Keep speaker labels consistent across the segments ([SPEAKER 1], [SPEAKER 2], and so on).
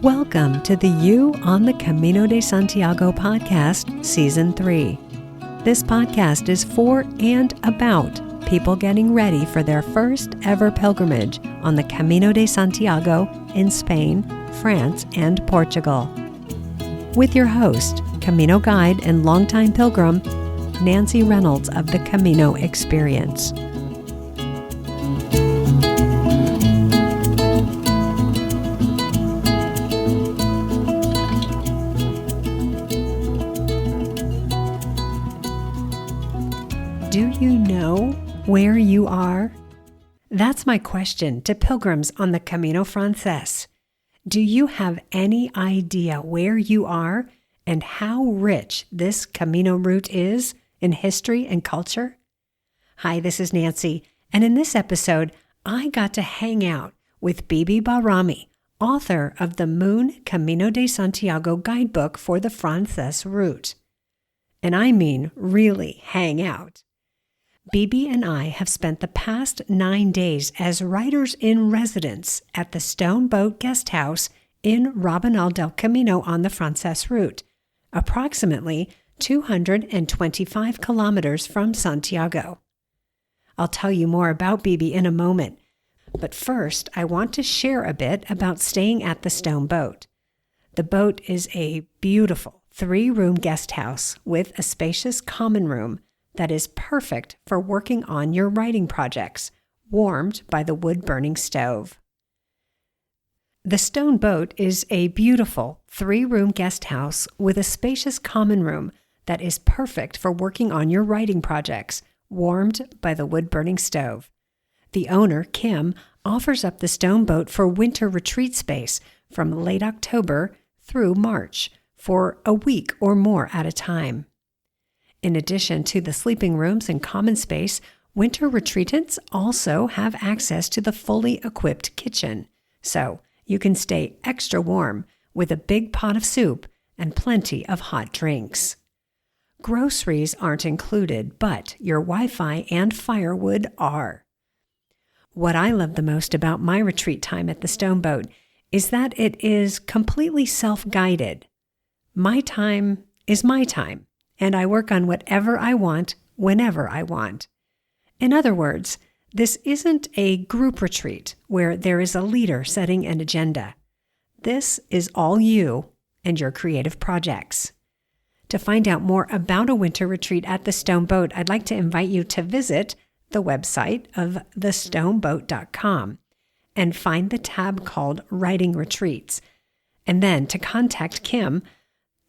[SPEAKER 1] Welcome to the You on the Camino de Santiago podcast, Season 3. This podcast is for and about people getting ready for their first ever pilgrimage on the Camino de Santiago in Spain, France, and Portugal. With your host, Camino guide and longtime pilgrim, Nancy Reynolds of the Camino Experience. Do you know where you are? That's my question to pilgrims on the Camino Francés. Do you have any idea where you are and how rich this Camino route is in history and culture? Hi, this is Nancy, and in this episode, I got to hang out with Beebe Bahrami, author of the Moon Camino de Santiago guidebook for the Francés route. And I mean really hang out. Beebe and I have spent the past 9 days as writers-in-residence at the Stone Boat Guest House in Rabanal del Camino on the Francés route, approximately 225 kilometers from Santiago. I'll tell you more about Beebe in a moment, but first I want to share a bit about staying at the Stone Boat. The boat is a beautiful 3-room guest house with a spacious common room that is perfect for working on your writing projects, warmed by the wood-burning stove. The Stone Boat is a beautiful 3-room guest house with a spacious common room that is perfect for working on your writing projects, warmed by the wood-burning stove. The owner, Kim, offers up the Stone Boat for winter retreat space from late October through March for a week or more at a time. In addition to the sleeping rooms and common space, winter retreatants also have access to the fully equipped kitchen, so you can stay extra warm with a big pot of soup and plenty of hot drinks. Groceries aren't included, but your Wi-Fi and firewood are. What I love the most about my retreat time at the Stone Boat is that it is completely self-guided. My time is my time, and I work on whatever I want, whenever I want. In other words, this isn't a group retreat where there is a leader setting an agenda. This is all you and your creative projects. To find out more about a winter retreat at the Stone Boat, I'd like to invite you to visit the website of thestoneboat.com and find the tab called Writing Retreats. And then to contact Kim,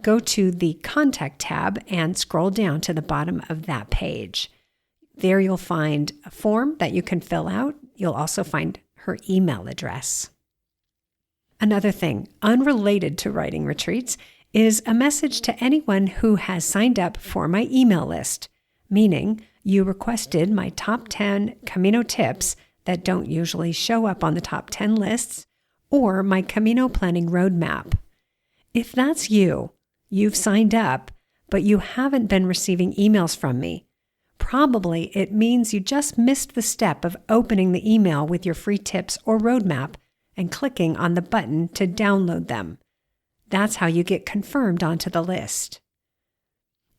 [SPEAKER 1] go to the Contact tab and scroll down to the bottom of that page. There you'll find a form that you can fill out. You'll also find her email address. Another thing, unrelated to writing retreats, is a message to anyone who has signed up for my email list, meaning you requested my top 10 Camino tips that don't usually show up on the top 10 lists, or my Camino planning roadmap. If that's you, you've signed up, but you haven't been receiving emails from me. Probably it means you just missed the step of opening the email with your free tips or roadmap and clicking on the button to download them. That's how you get confirmed onto the list.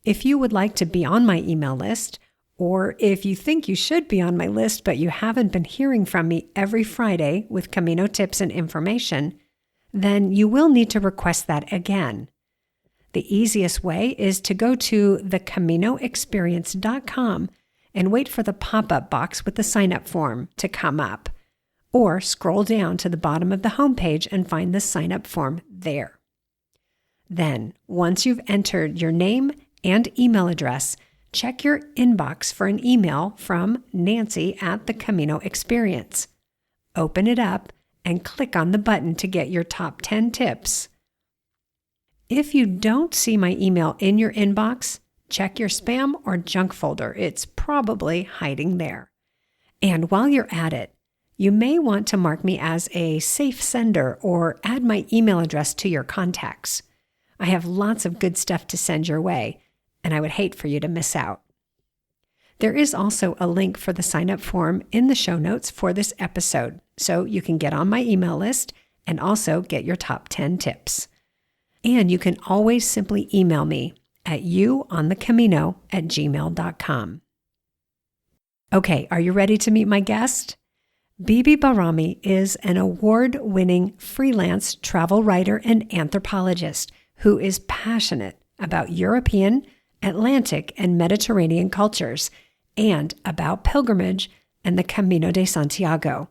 [SPEAKER 1] If you would like to be on my email list, or if you think you should be on my list but you haven't been hearing from me every Friday with Camino tips and information, then you will need to request that again. The easiest way is to go to thecaminoexperience.com and wait for the pop-up box with the sign-up form to come up, or scroll down to the bottom of the homepage and find the sign-up form there. Then, once you've entered your name and email address, check your inbox for an email from Nancy at the Camino Experience. Open it up and click on the button to get your top 10 tips. If you don't see my email in your inbox, check your spam or junk folder. It's probably hiding there. And while you're at it, you may want to mark me as a safe sender or add my email address to your contacts. I have lots of good stuff to send your way, and I would hate for you to miss out. There is also a link for the sign-up form in the show notes for this episode, so you can get on my email list and also get your top 10 tips. And you can always simply email me at youonthecamino@gmail.com. Okay, are you ready to meet my guest? Beebe Bahrami is an award-winning freelance travel writer and anthropologist who is passionate about European, Atlantic, and Mediterranean cultures and about pilgrimage and the Camino de Santiago.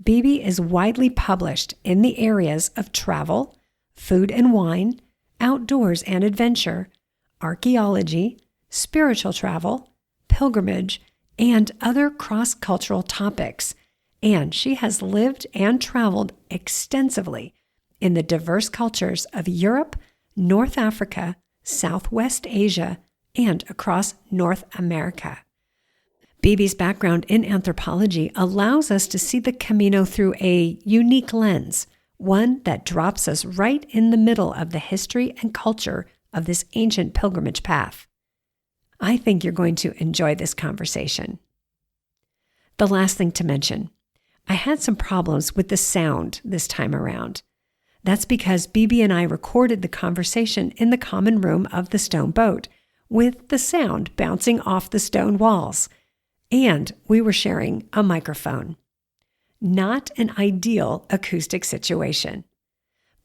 [SPEAKER 1] Beebe is widely published in the areas of travel, food and wine, outdoors and adventure, archaeology, spiritual travel, pilgrimage, and other cross-cultural topics, and she has lived and traveled extensively in the diverse cultures of Europe, North Africa, Southwest Asia, and across North America. Beebe's background in anthropology allows us to see the Camino through a unique lens, one that drops us right in the middle of the history and culture of this ancient pilgrimage path. I think you're going to enjoy this conversation. The last thing to mention, I had some problems with the sound this time around. That's because Beebe and I recorded the conversation in the common room of the stone boat, with the sound bouncing off the stone walls. And we were sharing a microphone. Not an ideal acoustic situation.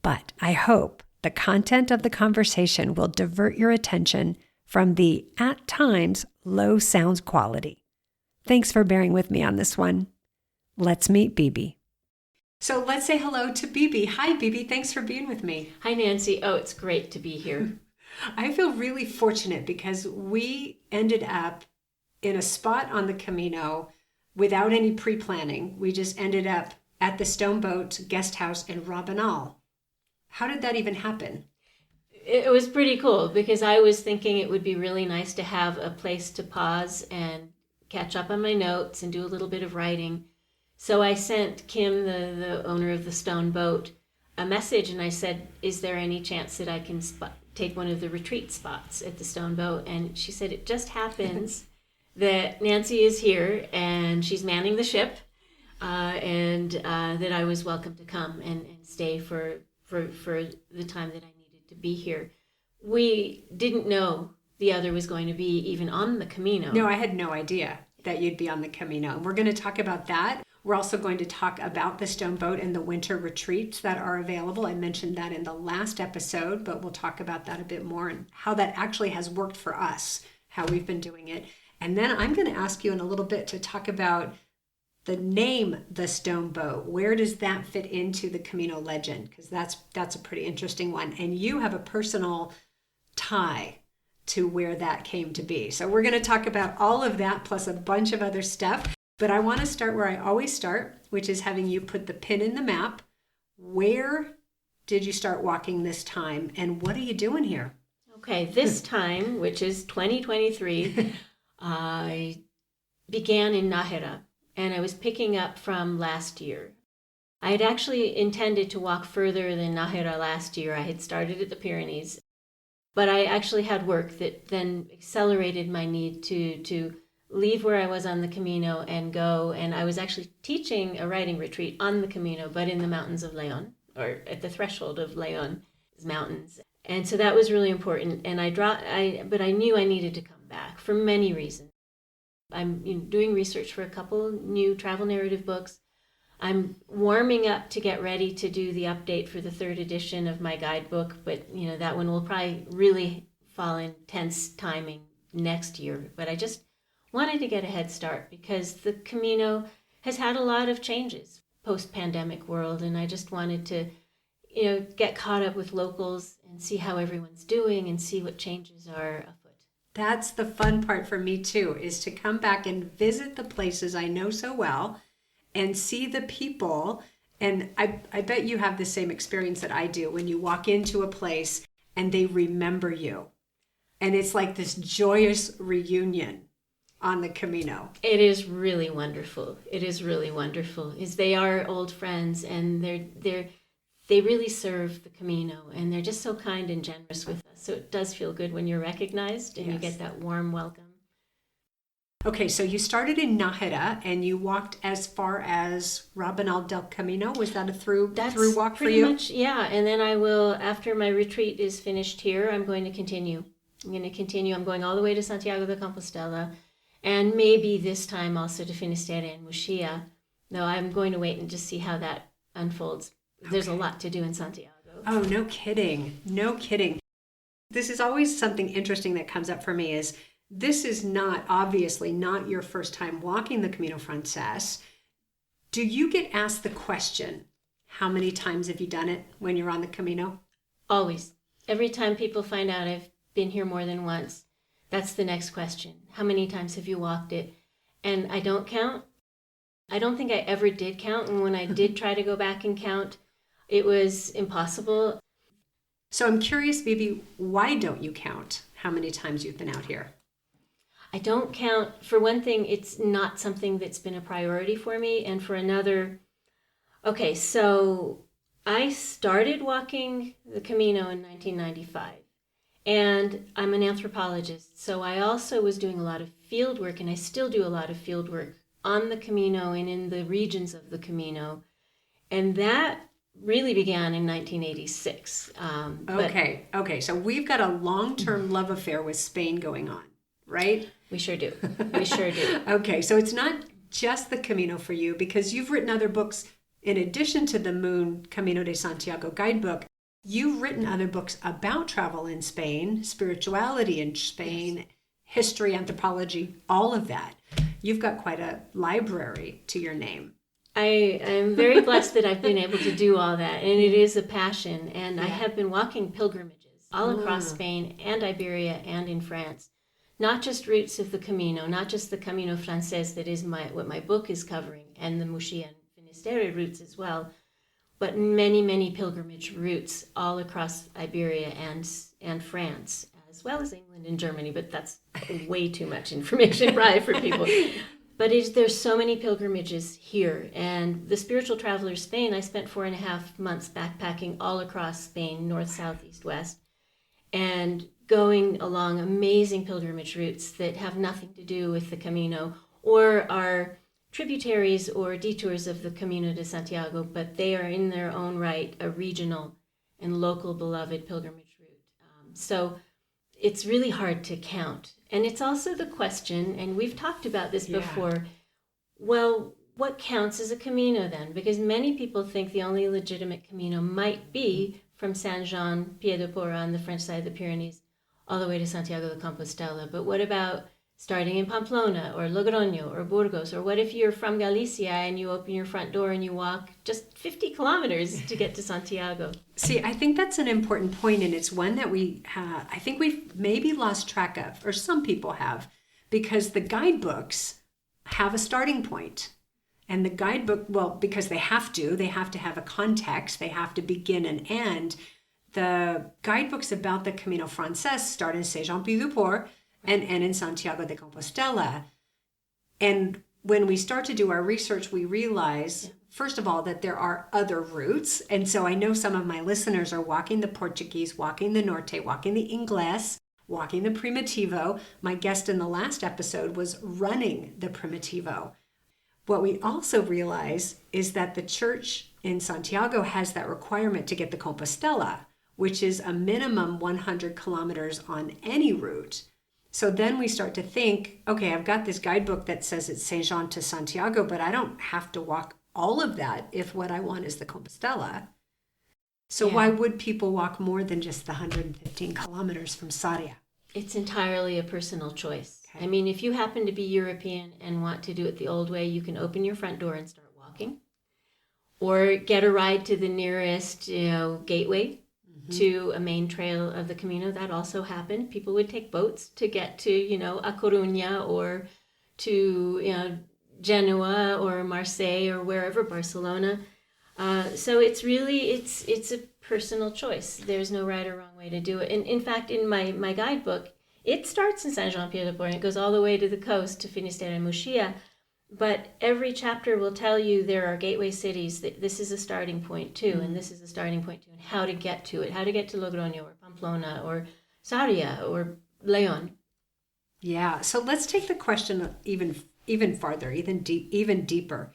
[SPEAKER 1] But I hope the content of the conversation will divert your attention from the, at times, low sound quality. Thanks for bearing with me on this one. Let's meet Beebe. So let's say hello to Beebe. Hi, Beebe. Thanks for being with me.
[SPEAKER 2] Hi, Nancy. Oh, it's great to be here.
[SPEAKER 1] I feel really fortunate because we ended up in a spot on the Camino without any pre-planning. We just ended up at the Stone Boat guest house in Rabanal. How did that even happen?
[SPEAKER 2] It was pretty cool because I was thinking it would be really nice to have a place to pause and catch up on my notes and do a little bit of writing. So I sent Kim, the owner of the Stone Boat, a message, and I said, is there any chance that I can take one of the retreat spots at the Stone Boat? And she said, it just happens that Nancy is here and she's manning the ship, and that I was welcome to come and stay for the time that I needed to be here. We didn't know the other was going to be even on the Camino.
[SPEAKER 1] No, I had no idea that you'd be on the Camino. And we're going to talk about that. We're also going to talk about the Stone Boat and the winter retreats that are available. I mentioned that in the last episode, but we'll talk about that a bit more and how that actually has worked for us, how we've been doing it. And then I'm going to ask you in a little bit to talk about the name, the Stone Boat. Where does that fit into the Camino legend? Because that's a pretty interesting one. And you have a personal tie to where that came to be. So we're going to talk about all of that plus a bunch of other stuff. But I want to start where I always start, which is having you put the pin in the map. Where did you start walking this time? And what are you doing here?
[SPEAKER 2] Okay, this time, which is 2023, I began in Nájera, and I was picking up from last year. I had actually intended to walk further than Nájera last year. I had started at the Pyrenees, but I actually had work that then accelerated my need to leave where I was on the Camino and go. And I was actually teaching a writing retreat on the Camino, but in the mountains of León, or at the threshold of León's mountains. And so that was really important. And but I knew I needed to come back for many reasons. I'm doing research for a couple new travel narrative books. I'm warming up to get ready to do the update for the 3rd edition of my guidebook, but that one will probably really fall in tense timing next year. But I just wanted to get a head start because the Camino has had a lot of changes post-pandemic world, and I just wanted to get caught up with locals and see how everyone's doing and see what changes are afoot.
[SPEAKER 1] That's the fun part for me too, is to come back and visit the places I know so well and see the people. And I bet you have the same experience that I do when you walk into a place and they remember you. And it's like this joyous reunion on the Camino.
[SPEAKER 2] It is really wonderful. It is really wonderful. They are old friends, and they really serve the Camino, and they're just so kind and generous with us. So it does feel good when you're recognized and you get that warm welcome.
[SPEAKER 1] Okay, so you started in Nájera and you walked as far as Rabanal del Camino. Was that a through walk for you?
[SPEAKER 2] Pretty much, yeah. And then I will, after my retreat is finished here, I'm going to continue. I'm going all the way to Santiago de Compostela, and maybe this time also to Finisterre and Muxía. Though I'm going to wait and just see how that unfolds. There's a lot to do in Santiago.
[SPEAKER 1] Oh, no kidding. No kidding. This is always something interesting that comes up for me is this is obviously not your first time walking the Camino Francés. Do you get asked the question, how many times have you done it when you're on the Camino?
[SPEAKER 2] Always. Every time people find out I've been here more than once, that's the next question. How many times have you walked it? And I don't count. I don't think I ever did count. And when I did try to go back and count, it was impossible.
[SPEAKER 1] So I'm curious, Beebe, why don't you count how many times you've been out here?
[SPEAKER 2] I don't count. For one thing, it's not something that's been a priority for me. And for another, okay, so I started walking the Camino in 1995. And I'm an anthropologist. So I also was doing a lot of field work, and I still do a lot of field work on the Camino and in the regions of the Camino. And that really began in 1986.
[SPEAKER 1] Okay. So we've got a long-term love affair with Spain going on, right?
[SPEAKER 2] We sure do. We sure do.
[SPEAKER 1] Okay, so it's not just the Camino for you because you've written other books in addition to the Moon Camino de Santiago guidebook. You've written other books about travel in Spain, spirituality in Spain, yes, history, anthropology, all of that. You've got quite a library to your name.
[SPEAKER 2] I am very blessed that I've been able to do all that, and it is a passion. And yeah, I have been walking pilgrimages all across Spain and Iberia and in France. Not just routes of the Camino, not just the Camino Francés, that is what my book is covering, and the Muxía and Finisterre routes as well, but many, many pilgrimage routes all across Iberia and France, as well as England and Germany, but that's way too much information probably for people. But there's so many pilgrimages here. And the Spiritual Traveler Spain, I spent 4.5 months backpacking all across Spain, north, south, east, west, and going along amazing pilgrimage routes that have nothing to do with the Camino or are tributaries or detours of the Camino de Santiago, but they are in their own right a regional and local beloved pilgrimage route. So it's really hard to count. And it's also the question, and we've talked about this before, well, what counts as a Camino then? Because many people think the only legitimate Camino might be from Saint-Jean-Pied-de-Port on the French side of the Pyrenees all the way to Santiago de Compostela. But what about starting in Pamplona or Logroño or Burgos? Or what if you're from Galicia and you open your front door and you walk just 50 kilometers to get to Santiago?
[SPEAKER 1] See, I think that's an important point, and it's one that I think we've maybe lost track of, or some people have, because the guidebooks have a starting point. And the guidebook, well, because they have to have a context, they have to begin and end. The guidebooks about the Camino Francés start in Saint-Jean-Pied-de-Port and in Santiago de Compostela. And when we start to do our research, we realize, first of all, that there are other routes. And so I know some of my listeners are walking the Portuguese, walking the Norte, walking the Ingles, walking the Primitivo. My guest in the last episode was running the Primitivo. What we also realize is that the church in Santiago has that requirement to get the Compostela, which is a minimum 100 kilometers on any route. So then we start to think, okay, I've got this guidebook that says it's Saint-Jean to Santiago, but I don't have to walk all of that if what I want is the Compostela. So why would people walk more than just the 115 kilometers from Sarria?
[SPEAKER 2] It's entirely a personal choice.
[SPEAKER 1] Okay.
[SPEAKER 2] I mean, if you happen to be European and want to do it the old way, you can open your front door and start walking, or get a ride to the nearest, gateway to a main trail of the Camino. That also happened. People would take boats to get to, A Coruña or to, Genoa or Marseille or wherever, Barcelona. So it's really, it's a personal choice. There's no right or wrong way to do it. And in fact, in my guidebook, it starts in Saint-Jean-Pied-de-Port and it goes all the way to the coast to Finisterre and Muxía. But every chapter will tell you there are gateway cities. That this is a starting point too, and this is a starting point too, and how to get to it, how to get to Logroño or Pamplona or Sarria or León.
[SPEAKER 1] Yeah. So let's take the question even farther, even deeper.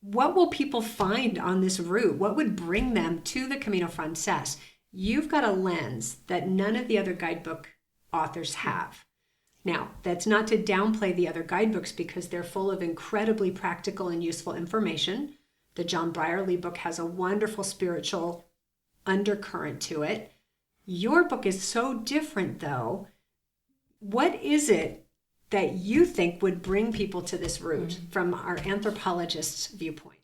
[SPEAKER 1] What will people find on this route? What would bring them to the Camino Francés? You've got a lens that none of the other guidebook authors have. Now, that's not to downplay the other guidebooks because they're full of incredibly practical and useful information. The John Brierley book has a wonderful spiritual undercurrent to it. Your book is so different, though. What is it that you think would bring people to this route from our anthropologist's viewpoint?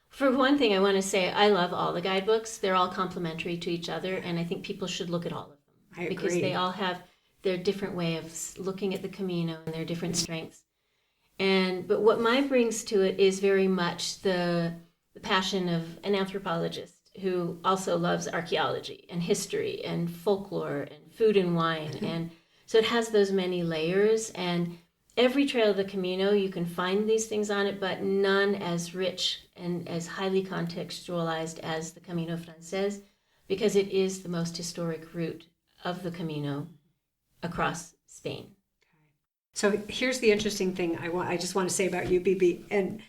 [SPEAKER 2] For one thing, I want to say I love all the guidebooks. They're all complementary to each other, and I think people should look at all of them.
[SPEAKER 1] I agree.
[SPEAKER 2] Because they all have their different way of looking at the Camino and their different strengths. But what mine brings to it is very much the passion of an anthropologist who also loves archaeology and history and folklore and food and wine. And so it has those many layers, and every trail of the Camino, you can find these things on it, but none as rich and as highly contextualized as the Camino Francés, because it is the most historic route of the Camino across Spain.
[SPEAKER 1] So here's the interesting thing I just want to say about you, Beebe, and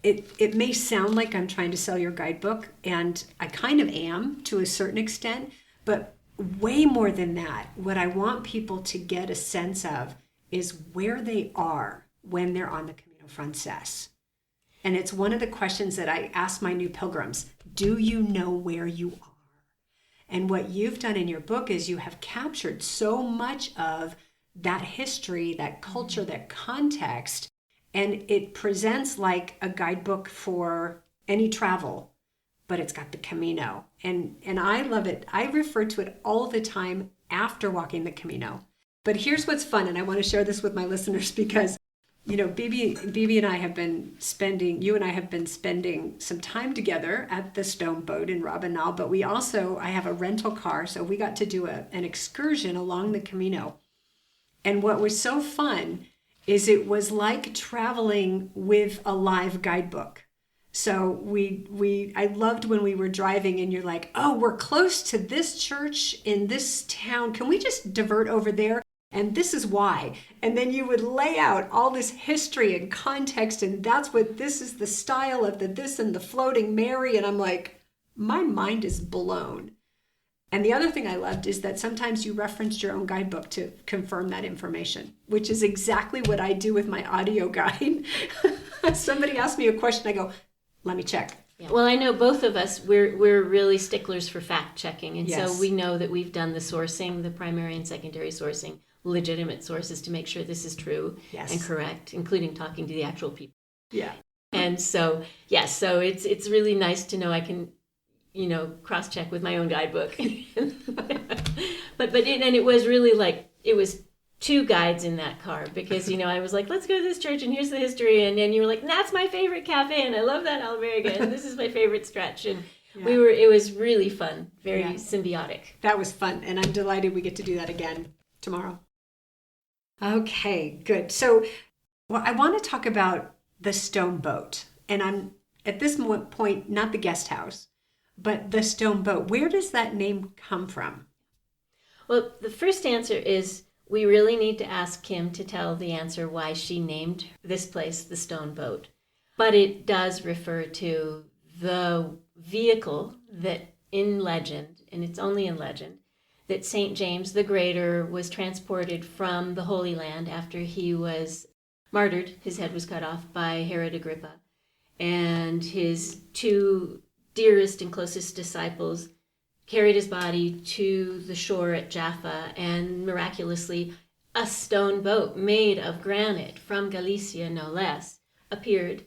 [SPEAKER 1] it may sound like I'm trying to sell your guidebook, and I kind of am to a certain extent, but way more than that, what I want people to get a sense of is where they are when they're on the Camino Francés. And it's one of the questions that I ask my new pilgrims. Do you know where you are? And what you've done in your book is you have captured so much of that history, that culture, that context, and it presents like a guidebook for any travel, but it's got the Camino. And I love it. I refer to it all the time after walking the Camino. But here's what's fun, and I want to share this with my listeners because, Beebe and I have been spending some time together at the Stone Boat in Rabanal, but I have a rental car, so we got to do an excursion along the Camino. And what was so fun is it was like traveling with a live guidebook. So I loved when we were driving and you're like, oh, we're close to this church in this town. Can we just divert over there? And this is why. And then you would lay out all this history and context, and this is the style of this and the Floating Mary. And I'm like, my mind is blown. And the other thing I loved is that sometimes you referenced your own guidebook to confirm that information, which is exactly what I do with my audio guide. Somebody asks me a question, I go, let me check.
[SPEAKER 2] Yeah. Well, I know both of us, we're really sticklers for fact checking. And
[SPEAKER 1] Yes.
[SPEAKER 2] So we know that we've done the sourcing, the primary and secondary sourcing, legitimate sources to make sure this is true
[SPEAKER 1] Yes.
[SPEAKER 2] and correct, including talking to the actual people.
[SPEAKER 1] Yeah.
[SPEAKER 2] And so, yes, so it's really nice to know I can, cross-check with my own guidebook. but it was really like, it was two guides in that car because, I was like, let's go to this church and here's the history. And then you were like, that's my favorite cafe and I love that albergue and this is my favorite stretch. And
[SPEAKER 1] Yeah.
[SPEAKER 2] it was really fun, very symbiotic.
[SPEAKER 1] That was fun. And I'm delighted we get to do that again tomorrow. Okay, good. So I want to talk about the Stone Boat. And I'm at this point, not the guest house, but the Stone Boat. Where does that name come from?
[SPEAKER 2] Well, the first answer is we really need to ask Kim to tell the answer why she named this place the Stone Boat. But it does refer to the vehicle that in legend, and it's only in legend, that St. James the Greater was transported from the Holy Land after he was martyred. His head was cut off by Herod Agrippa. And his two dearest and closest disciples carried his body to the shore at Jaffa, and miraculously, a stone boat made of granite from Galicia, no less, appeared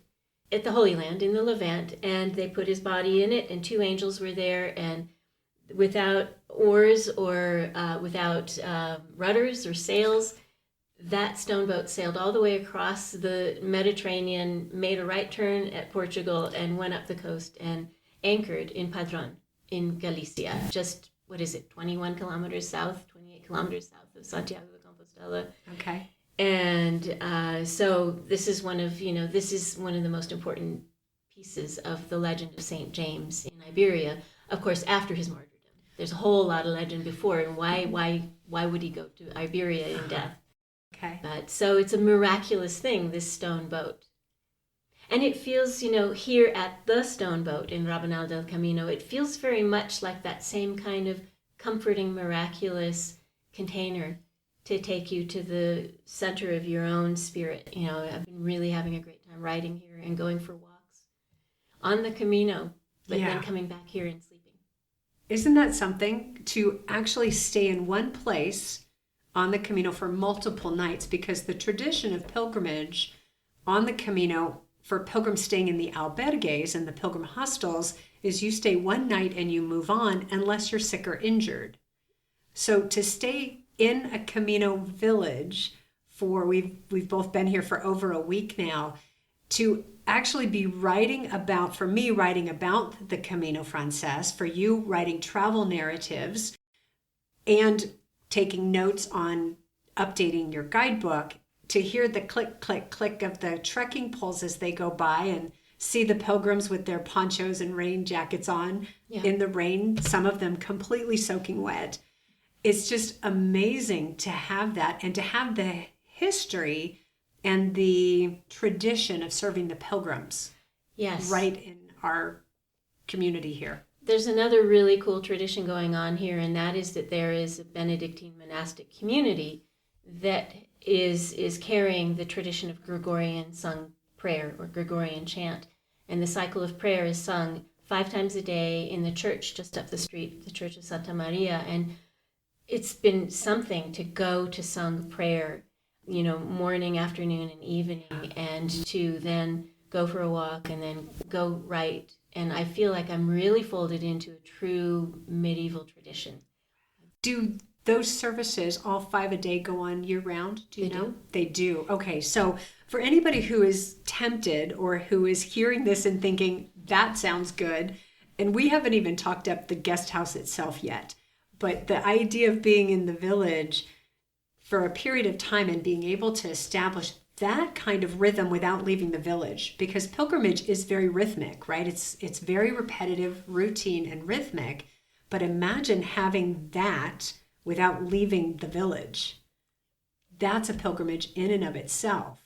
[SPEAKER 2] at the Holy Land in the Levant, and they put his body in it, and two angels were there, and without oars or without rudders or sails, that stone boat sailed all the way across the Mediterranean, made a right turn at Portugal, and went up the coast and anchored in Padron in Galicia, just, 21 kilometers south, 28 kilometers south of Santiago de Compostela.
[SPEAKER 1] Okay.
[SPEAKER 2] And so this is one of the most important pieces of the legend of St. James in Iberia, of course, after his martyrdom. There's a whole lot of legend before, and why would he go to Iberia in death?
[SPEAKER 1] Okay.
[SPEAKER 2] But so it's a miraculous thing, this stone boat. And it feels, here at the stone boat in Rabanal del Camino, it feels very much like that same kind of comforting, miraculous container to take you to the center of your own spirit. I've been really having a great time riding here and going for walks on the Camino, but then coming back here and sleeping.
[SPEAKER 1] Isn't that something, to actually stay in one place on the Camino for multiple nights? Because the tradition of pilgrimage on the Camino, for pilgrims staying in the albergues and the pilgrim hostels, is you stay one night and you move on unless you're sick or injured. So to stay in a Camino village we've both been here for over a week now, to actually be writing about the Camino Francés, for you writing travel narratives and taking notes on updating your guidebook, to hear the click, click, click of the trekking poles as they go by and see the pilgrims with their ponchos and rain jackets on in the rain, some of them completely soaking wet. It's just amazing to have that, and to have the history and the tradition of serving the pilgrims right in our community here.
[SPEAKER 2] There's another really cool tradition going on here, and that is that there is a Benedictine monastic community that is carrying the tradition of Gregorian sung prayer or Gregorian chant. And the cycle of prayer is sung 5 times a day in the church just up the street, the Church of Santa Maria. And it's been something to go to sung prayer, morning, afternoon, and evening, and to then go for a walk and then go write. And I feel like I'm really folded into a true medieval tradition.
[SPEAKER 1] Do those services, all 5 a day, go on year round? Do you know? They do. Okay, so for anybody who is tempted or who is hearing this and thinking, that sounds good, and we haven't even talked up the guest house itself yet, but the idea of being in the village for a period of time and being able to establish that kind of rhythm without leaving the village, because pilgrimage is very rhythmic, right? It's very repetitive, routine, and rhythmic. But imagine having that without leaving the village. That's a pilgrimage in and of itself.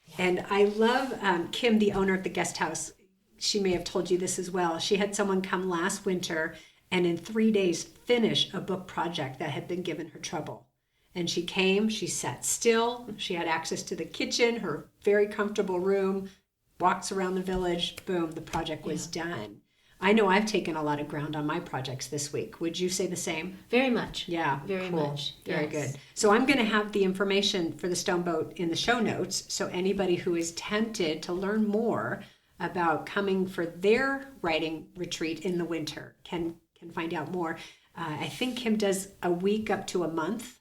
[SPEAKER 1] Yeah. And I love Kim, the owner of the guest house. She may have told you this as well. She had someone come last winter and in 3 days finish a book project that had been given her trouble. And she came, she sat still, she had access to the kitchen, her very comfortable room, walks around the village, boom, the project was done. I know I've taken a lot of ground on my projects this week. Would you say the same?
[SPEAKER 2] Very much.
[SPEAKER 1] Yeah,
[SPEAKER 2] very
[SPEAKER 1] cool.
[SPEAKER 2] much.
[SPEAKER 1] Very good. So I'm going to have the information for the stone boat in the show notes, so anybody who is tempted to learn more about coming for their writing retreat in the winter can find out more. I think Kim does a week up to a month,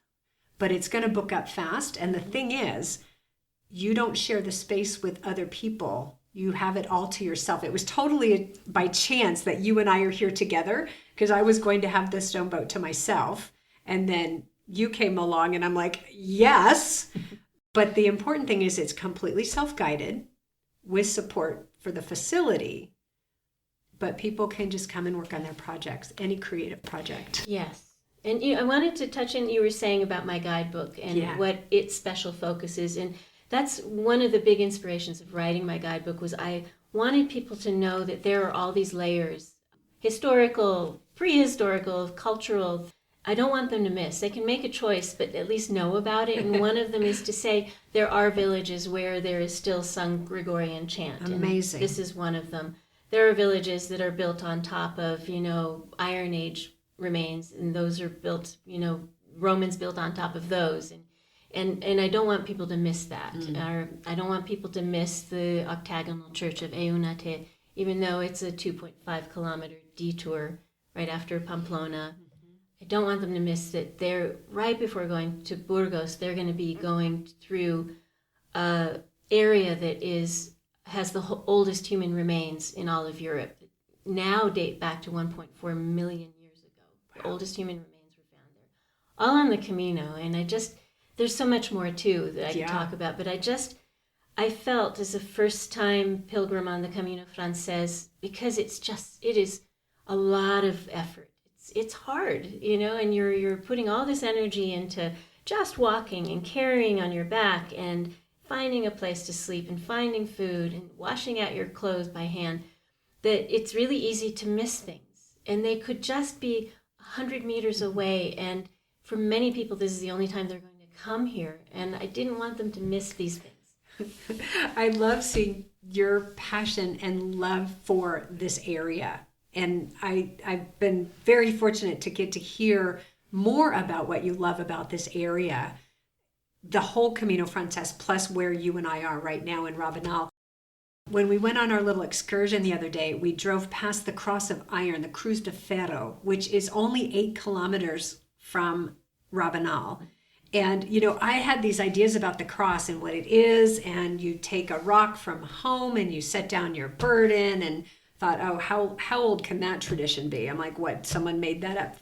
[SPEAKER 1] but it's going to book up fast. And the thing is, you don't share the space with other people. You have it all to yourself. It was totally by chance that you and I are here together, because I was going to have the stone boat to myself. And then you came along and I'm like, yes. But the important thing is it's completely self-guided with support for the facility. But people can just come and work on their projects, any creative project.
[SPEAKER 2] Yes. And I wanted to touch on, you were saying about my guidebook and what its special focus is. And that's one of the big inspirations of writing my guidebook, was I wanted people to know that there are all these layers, historical, prehistorical, cultural. I don't want them to miss. They can make a choice, but at least know about it. And one of them is to say there are villages where there is still sung Gregorian chant.
[SPEAKER 1] Amazing.
[SPEAKER 2] And this is one of them. There are villages that are built on top of, Iron Age remains, and those are built, Romans built on top of those. And I don't want people to miss that. Or I don't want people to miss the octagonal church of Eunate, even though it's a 2.5 kilometer detour right after Pamplona. I don't want them to miss that they're right before going to Burgos. They're going to be going through an area that has the oldest human remains in all of Europe. Now date back to 1.4 million years ago. The oldest human remains were found there, all on the Camino. And there's so much more too that I can talk about. But I felt as a first-time pilgrim on the Camino Francés, because it is a lot of effort. It's hard, and you're putting all this energy into just walking and carrying on your back and finding a place to sleep and finding food and washing out your clothes by hand, that it's really easy to miss things. And they could just be 100 meters away. And for many people, this is the only time they're going to come here. And I didn't want them to miss these things.
[SPEAKER 1] I love seeing your passion and love for this area. And I've been very fortunate to get to hear more about what you love about this area. The whole Camino Francés, plus where you and I are right now in Rabanal. When we went on our little excursion the other day, we drove past the Cross of Iron, the Cruz de Ferro, which is only 8 kilometers from Rabanal. And, you know, I had these ideas about the cross and what it is, and you take a rock from home and you set down your burden, and thought, oh, how old can that tradition be? I'm like, what, someone made that up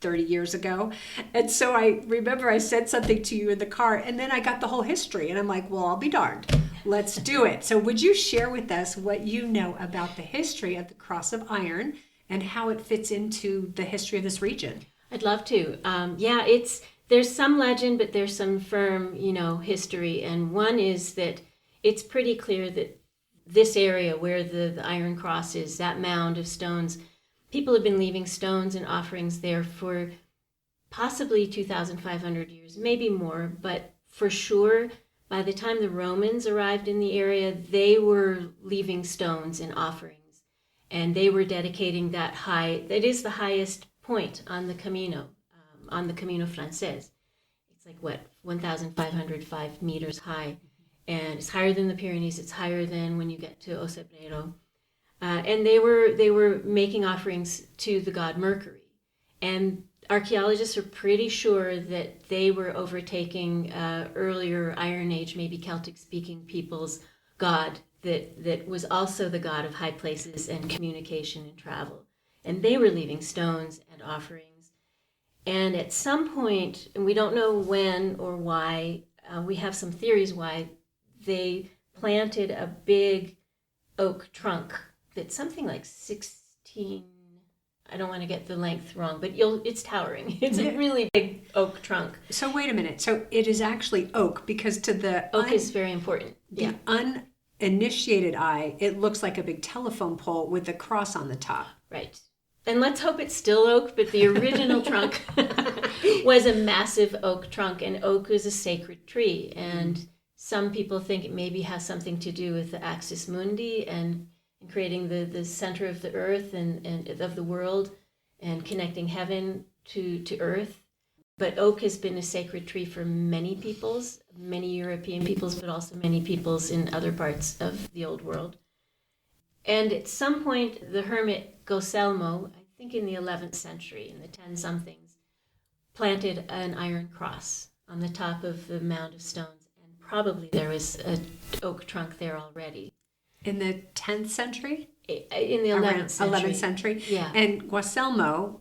[SPEAKER 1] 30 years ago? And so I remember I said something to you in the car, and then I got the whole history, and I'm like, well, I'll be darned. Let's do it. So would you share with us what you know about the history of the Cross of Iron and how it fits into the history of this region?
[SPEAKER 2] I'd love to. There's some legend, but there's some firm, history. And one is that it's pretty clear that this area where the Iron Cross is, that mound of stones, people have been leaving stones and offerings there for possibly 2,500 years, maybe more, but for sure, by the time the Romans arrived in the area, they were leaving stones and offerings, and they were dedicating that is the highest point on the Camino Francés. It's like, 1,505 meters high, and it's higher than the Pyrenees, it's higher than when you get to Ocebrero. And they were making offerings to the god Mercury. And archaeologists are pretty sure that they were overtaking earlier Iron Age, maybe Celtic-speaking people's god that was also the god of high places and communication and travel. And they were leaving stones and offerings. And at some point, and we don't know when or why, we have some theories why, they planted a big oak trunk that's something like 16, I don't want to get the length wrong, but it's towering. It's a really big oak trunk.
[SPEAKER 1] So wait a minute. So it is actually oak, because to the
[SPEAKER 2] oak is very important.
[SPEAKER 1] The uninitiated eye, it looks like a big telephone pole with a cross on the top.
[SPEAKER 2] Right. And let's hope it's still oak, but the original trunk was a massive oak trunk, and oak is a sacred tree. And some people think it maybe has something to do with the axis mundi and creating the center of the earth and of the world and connecting heaven to earth. But oak has been a sacred tree for many peoples, many European peoples, but also many peoples in other parts of the old world. And at some point, the hermit Goselmo, I think in the 11th century, in the 10-somethings, planted an iron cross on the top of the mound of stones. And probably there was an oak trunk there already.
[SPEAKER 1] In the 10th century?
[SPEAKER 2] In the 11th century.
[SPEAKER 1] 11th century?
[SPEAKER 2] Yeah.
[SPEAKER 1] And Guaselmo,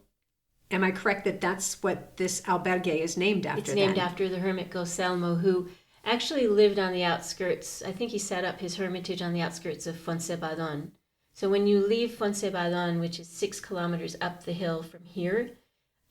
[SPEAKER 1] am I correct that that's what this albergue is named after?
[SPEAKER 2] It's named after the hermit Goselmo, who actually lived on the outskirts. I think he set up his hermitage on the outskirts of Fuensebadon. So when you leave Fuensebadon, which is 6 kilometers up the hill from here,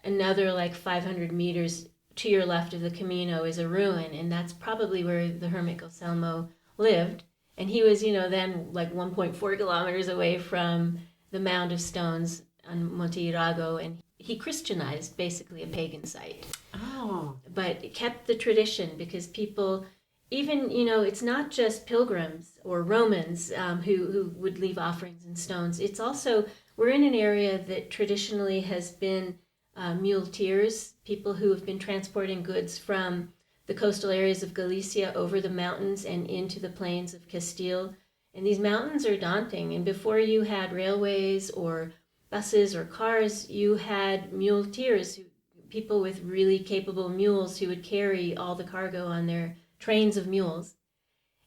[SPEAKER 2] another like 500 meters to your left of the Camino is a ruin, and that's probably where the hermit Goselmo lived. And he was, then like 1.4 kilometers away from the mound of stones on Monte Irago, and he Christianized basically a pagan site.
[SPEAKER 1] Oh.
[SPEAKER 2] But it kept the tradition, because people, even, it's not just pilgrims or Romans who would leave offerings and stones. It's also, we're in an area that traditionally has been muleteers, people who have been transporting goods from the coastal areas of Galicia over the mountains and into the plains of Castile. And these mountains are daunting. And before you had railways or buses or cars, you had muleteers, people with really capable mules who would carry all the cargo on their trains of mules.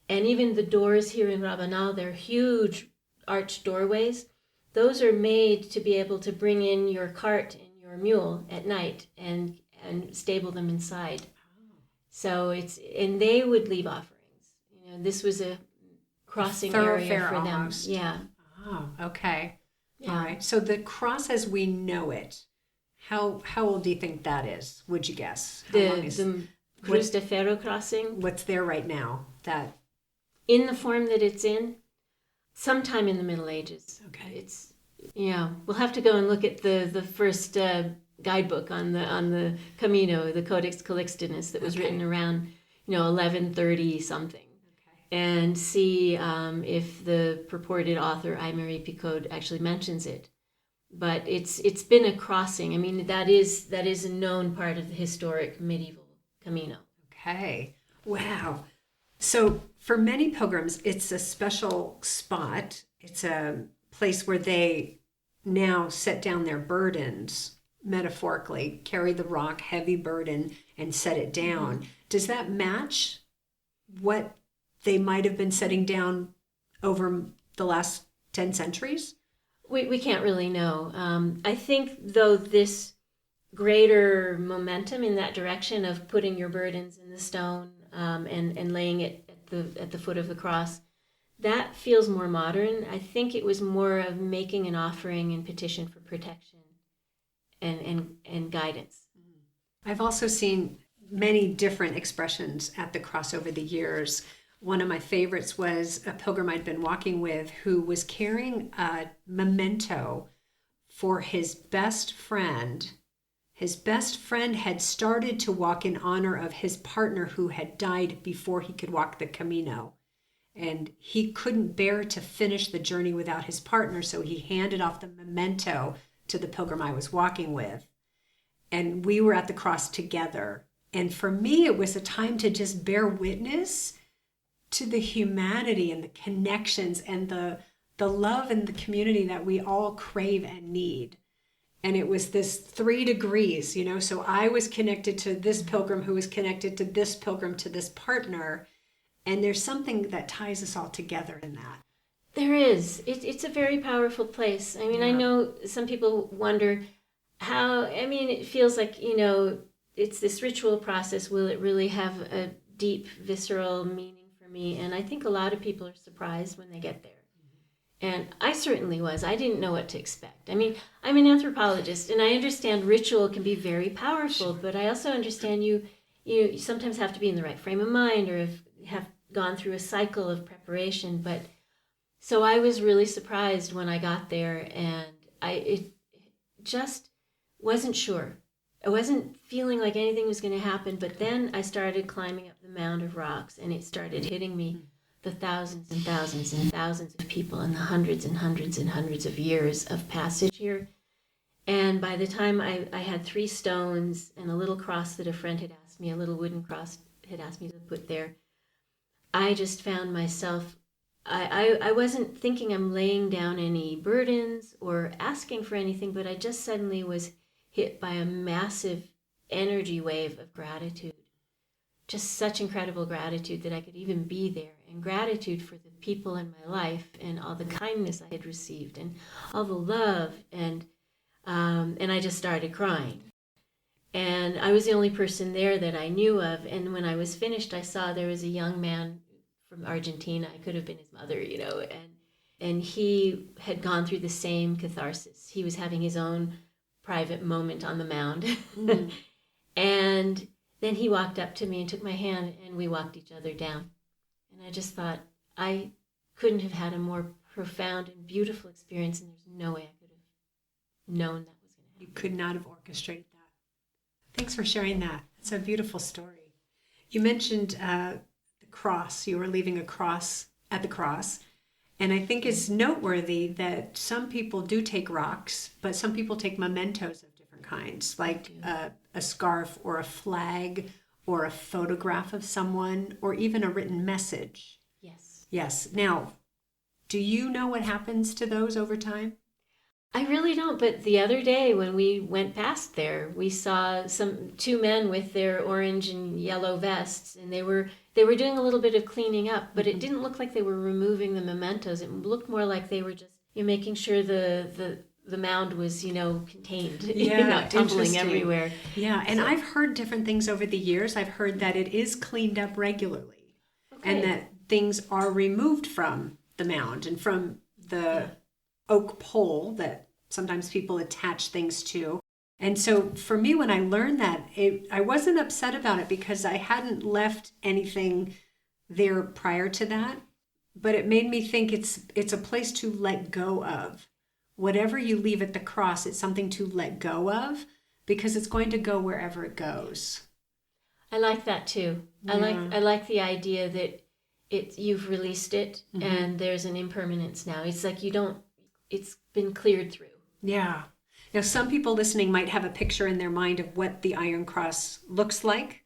[SPEAKER 2] And even the doors here in Rabanal, they're huge arched doorways. Those are made to be able to bring in your cart and your mule at night and stable them inside. So and they would leave offerings. This was a crossing area for
[SPEAKER 1] almost.
[SPEAKER 2] Them. Yeah.
[SPEAKER 1] Oh, okay.
[SPEAKER 2] Yeah.
[SPEAKER 1] All right. So the cross as we know it, how old do you think that is? Would you guess? How long is
[SPEAKER 2] Cruz de Ferro crossing.
[SPEAKER 1] What's there right now? That
[SPEAKER 2] in the form that it's in, sometime in the Middle Ages.
[SPEAKER 1] Okay.
[SPEAKER 2] It's we'll have to go and look at the first guidebook on the Camino, the Codex Calixtinus that was written around 1130 something. And see if the purported author, Aymeri Picot, actually mentions it. But it's been a crossing. I mean, that is a known part of the historic medieval Camino.
[SPEAKER 1] Okay. Wow. So for many pilgrims, it's a special spot. It's a place where they now set down their burdens, metaphorically, carry the rock, heavy burden, and set it down. Mm-hmm. Does that match what they might have been setting down over the last 10 centuries?
[SPEAKER 2] We can't really know. I think, though, this greater momentum in that direction of putting your burdens in the stone and laying it at the foot of the cross, that feels more modern. I think it was more of making an offering and petition for protection and guidance.
[SPEAKER 1] I've also seen many different expressions at the cross over the years. One of my favorites was a pilgrim I'd been walking with who was carrying a memento for his best friend. His best friend had started to walk in honor of his partner who had died before he could walk the Camino. And he couldn't bear to finish the journey without his partner, so he handed off the memento to the pilgrim I was walking with. And we were at the cross together. And for me, it was a time to just bear witness to the humanity and the connections and the love and the community that we all crave and need. And it was this 3 degrees, so I was connected to this pilgrim who was connected to this pilgrim, to this partner. And there's something that ties us all together in that.
[SPEAKER 2] There is. It's a very powerful place. I mean, I know some people wonder it feels like, it's this ritual process. Will it really have a deep, visceral meaning for me? And I think a lot of people are surprised when they get there. And I certainly was. I didn't know what to expect. I mean, I'm an anthropologist, and I understand ritual can be very powerful, but I also understand you sometimes have to be in the right frame of mind or have gone through a cycle of preparation. But so I was really surprised when I got there, and it just wasn't sure. I wasn't feeling like anything was going to happen, but then I started climbing up the mound of rocks, and it started hitting me, the thousands and thousands and thousands of people and the hundreds and hundreds and hundreds of years of passage here. And by the time I had 3 stones and a little cross that a friend had asked me, a little wooden cross had asked me to put there, I just found myself, I wasn't thinking I'm laying down any burdens or asking for anything, but I just suddenly was hit by a massive energy wave of gratitude. Just such incredible gratitude that I could even be there, and gratitude for the people in my life and all the kindness I had received and all the love, and I just started crying. And I was the only person there that I knew of, and when I was finished, I saw there was a young man from Argentina. I could have been his mother, and he had gone through the same catharsis. He was having his own private moment on the mound. And then he walked up to me and took my hand, and we walked each other down. And I just thought, I couldn't have had a more profound and beautiful experience, and there's no way I could have known that was going to happen.
[SPEAKER 1] You could not have orchestrated that. Thanks for sharing that. It's a beautiful story. You mentioned the cross. You were leaving a cross at the cross. And I think it's noteworthy that some people do take rocks, but some people take mementos of different kinds, like a scarf or a flag or a photograph of someone or even a written message.
[SPEAKER 2] Yes.
[SPEAKER 1] Yes. Now, do you know what happens to those over time?
[SPEAKER 2] I really don't, but the other day when we went past there, we saw 2 men with their orange and yellow vests, and they were doing a little bit of cleaning up, but it didn't look like they were removing the mementos. It looked more like they were just making sure the mound was contained, not tumbling everywhere.
[SPEAKER 1] Yeah, and I've heard different things over the years. I've heard that it is cleaned up regularly, and that things are removed from the mound and from the oak pole that sometimes people attach things to. And so for me, when I learned that, I wasn't upset about it because I hadn't left anything there prior to that. But it made me think it's a place to let go of. Whatever you leave at the cross, it's something to let go of because it's going to go wherever it goes.
[SPEAKER 2] I like that too.
[SPEAKER 1] Yeah.
[SPEAKER 2] I like the idea that you've released it and there's an impermanence now. It's like it's been cleared through.
[SPEAKER 1] Yeah. Now, some people listening might have a picture in their mind of what the Iron Cross looks like.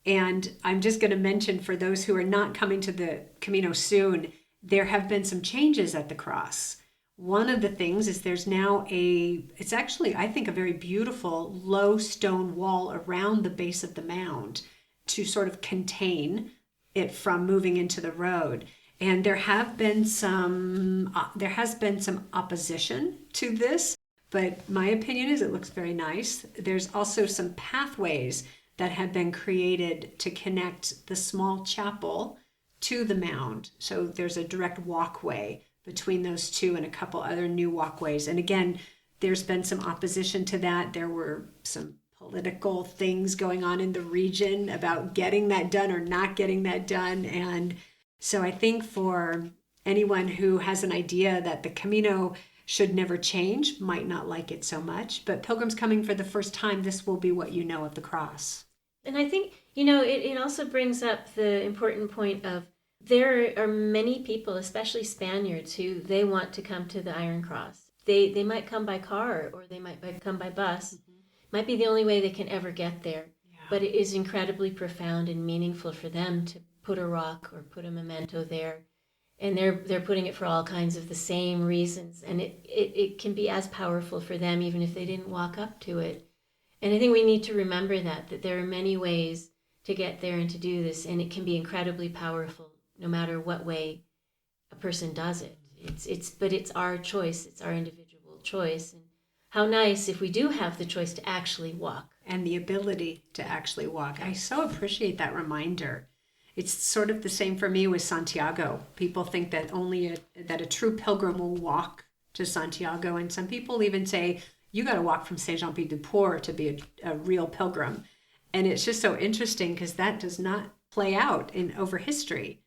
[SPEAKER 1] And I'm just going to mention for those who are not coming to the Camino soon, there have been some changes at the cross. One of the things is there's now it's actually, I think, a very beautiful low stone wall around the base of the mound to sort of contain it from moving into the road. And there has been some opposition to this, but my opinion is it looks very nice. There's also some pathways that have been created to connect the small chapel to the mound. So there's a direct walkway between those two and a couple other new walkways. And again, there's been some opposition to that. There were some political things going on in the region about getting that done or not getting that done. And so I think for anyone who has an idea that the Camino should never change, might not like it so much. But pilgrims coming for the first time, this will be what you know of the cross.
[SPEAKER 2] And I think, it also brings up the important point of there are many people, especially Spaniards, who they want to come to the Iron Cross. They might come by car or they might come by bus. Mm-hmm. Might be the only way they can ever get there. Yeah. But it is incredibly profound and meaningful for them to put a rock or put a memento there. And they're putting it for all kinds of the same reasons. And it can be as powerful for them even if they didn't walk up to it. And I think we need to remember that there are many ways to get there and to do this. And it can be incredibly powerful no matter what way a person does it. But it's our choice. It's our individual choice. And how nice if we do have the choice to actually walk.
[SPEAKER 1] And the ability to actually walk. I so appreciate that reminder. It's sort of the same for me with Santiago. People think that that a true pilgrim will walk to Santiago. And some people even say, you got to walk from Saint-Jean-Pied-de-Port to be a real pilgrim. And it's just so interesting because that does not play out over history.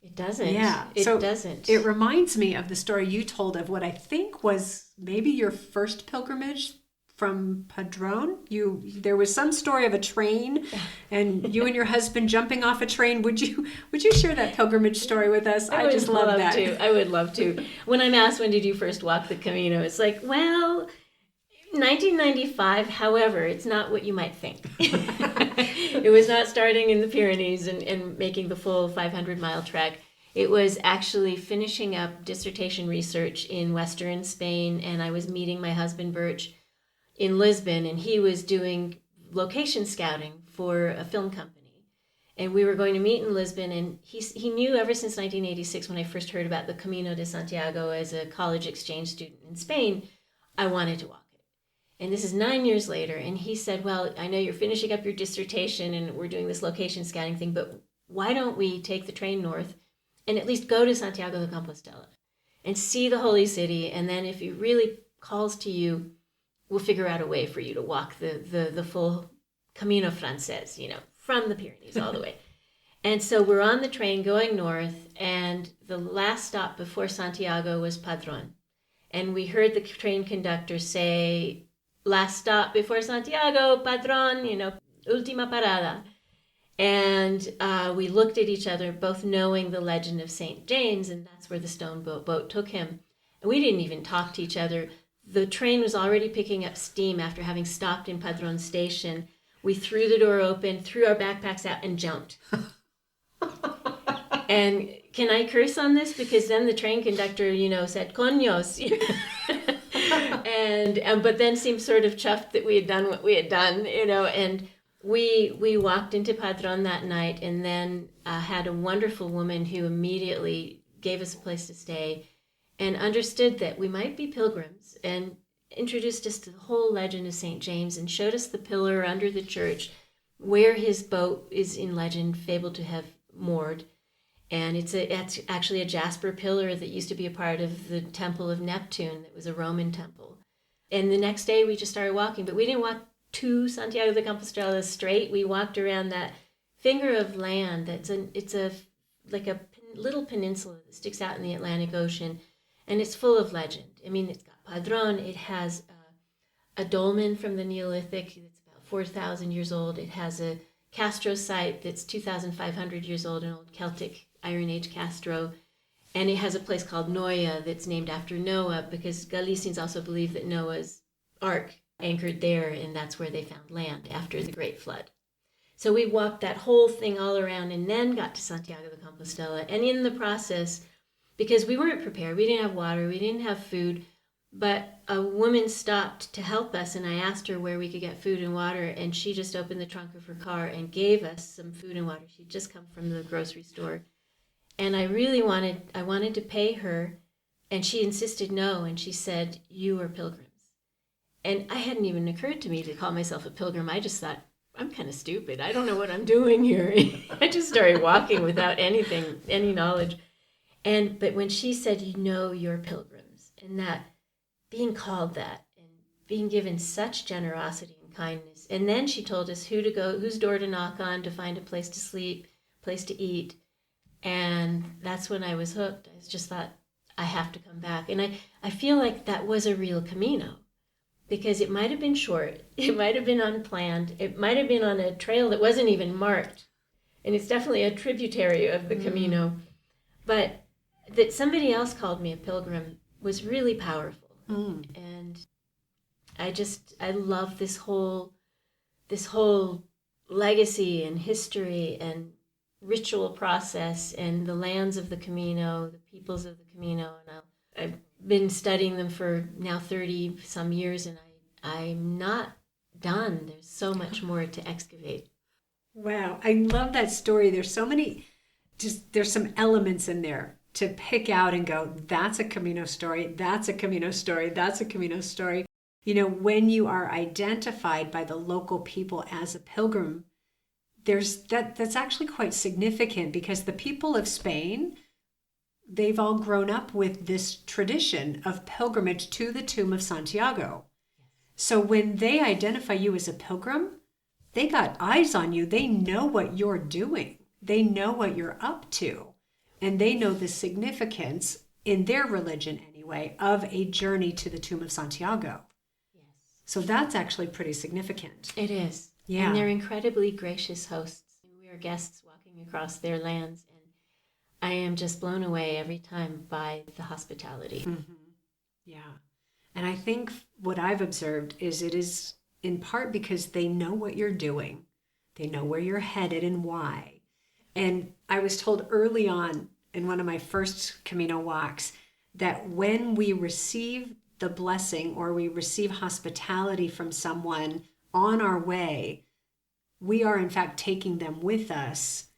[SPEAKER 2] It doesn't.
[SPEAKER 1] Yeah.
[SPEAKER 2] It doesn't.
[SPEAKER 1] It reminds me of the story you told of what I think was maybe your first pilgrimage from Padron. There was some story of a train and you and your husband jumping off a train. Would you share that pilgrimage story with us? I just love that.
[SPEAKER 2] I would love to. When I'm asked when did you first walk the Camino, it's like, well, 1995, however, it's not what you might think. It was not starting in the Pyrenees and making the full 500-mile trek. It was actually finishing up dissertation research in Western Spain, and I was meeting my husband, Birch, in Lisbon, and he was doing location scouting for a film company. And we were going to meet in Lisbon, and he knew ever since 1986, when I first heard about the Camino de Santiago as a college exchange student in Spain, I wanted to walk. And this is 9 years later, and he said, well, I know you're finishing up your dissertation and we're doing this location scouting thing, but why don't we take the train north and at least go to Santiago de Compostela and see the holy city, and then if it really calls to you, we'll figure out a way for you to walk the full Camino Francés, from the Pyrenees all the way. And so we're on the train going north, and the last stop before Santiago was Padron. And we heard the train conductor say, last stop before Santiago, Padron, última parada. And we looked at each other, both knowing the legend of St. James, and that's where the stone boat took him. And we didn't even talk to each other. The train was already picking up steam after having stopped in Padron Station. We threw the door open, threw our backpacks out, and jumped. And can I curse on this? Because then the train conductor, said, coños. But then seemed sort of chuffed that we had done what we had done, and we walked into Padron that night, and then had a wonderful woman who immediately gave us a place to stay and understood that we might be pilgrims, and introduced us to the whole legend of St. James and showed us the pillar under the church where his boat is in legend fabled to have moored. And it's actually a jasper pillar that used to be a part of the Temple of Neptune that was a Roman temple. And the next day we just started walking, but we didn't walk to Santiago de Compostela straight. We walked around that finger of land it's like a little peninsula that sticks out in the Atlantic Ocean, and it's full of legend. I mean, it's got Padron, it has a dolmen from the Neolithic that's about 4,000 years old. It has a Castro site that's 2,500 years old, an old Celtic Iron Age Castro. And it has a place called Noia that's named after Noah, because Galicians also believe that Noah's ark anchored there, and that's where they found land after the Great Flood. So we walked that whole thing all around and then got to Santiago de Compostela. And in the process, because we weren't prepared, we didn't have water, we didn't have food, but a woman stopped to help us, and I asked her where we could get food and water, and she just opened the trunk of her car and gave us some food and water. She'd just come from the grocery store. And I really wanted to pay her, and she insisted no, and she said, "You are pilgrims." And I hadn't even occurred to me to call myself a pilgrim. I just thought, I'm kind of stupid. I don't know what I'm doing here. I just started walking without any knowledge. But when she said, "You're pilgrims," and that being called that and being given such generosity and kindness, and then she told us who to go, whose door to knock on to find a place to sleep, place to eat. And that's when I was hooked. I just thought, I have to come back. And I feel like that was a real Camino, because it might have been short, it might have been unplanned, it might have been on a trail that wasn't even marked. And it's definitely a tributary of the Camino. But that somebody else called me a pilgrim was really powerful. And I love this whole legacy and history and ritual process and the lands of the Camino, the peoples of the Camino. And I've been studying them for now 30 some years, and I'm not done. There's so much more to excavate.
[SPEAKER 1] Wow. I love that story. There's so many, there's some elements in there to pick out and go, that's a Camino story, that's a Camino story, that's a Camino story. When you are identified by the local people as a pilgrim, that's actually quite significant, because the people of Spain, they've all grown up with this tradition of pilgrimage to the tomb of Santiago. So when they identify you as a pilgrim, they got eyes on you. They know what you're doing. They know what you're up to. And they know the significance, in their religion anyway, of a journey to the tomb of Santiago.
[SPEAKER 2] Yes.
[SPEAKER 1] So that's actually pretty significant.
[SPEAKER 2] It is.
[SPEAKER 1] Yeah.
[SPEAKER 2] And they're incredibly gracious hosts. We are guests walking across their lands, and I am just blown away every time by the hospitality.
[SPEAKER 1] Mm-hmm. Yeah. And I think what I've observed is it is in part because they know what you're doing. They know where you're headed and why. And I was told early on in one of my first Camino walks that when we receive the blessing or we receive hospitality from someone on our way, we are in fact taking them with us.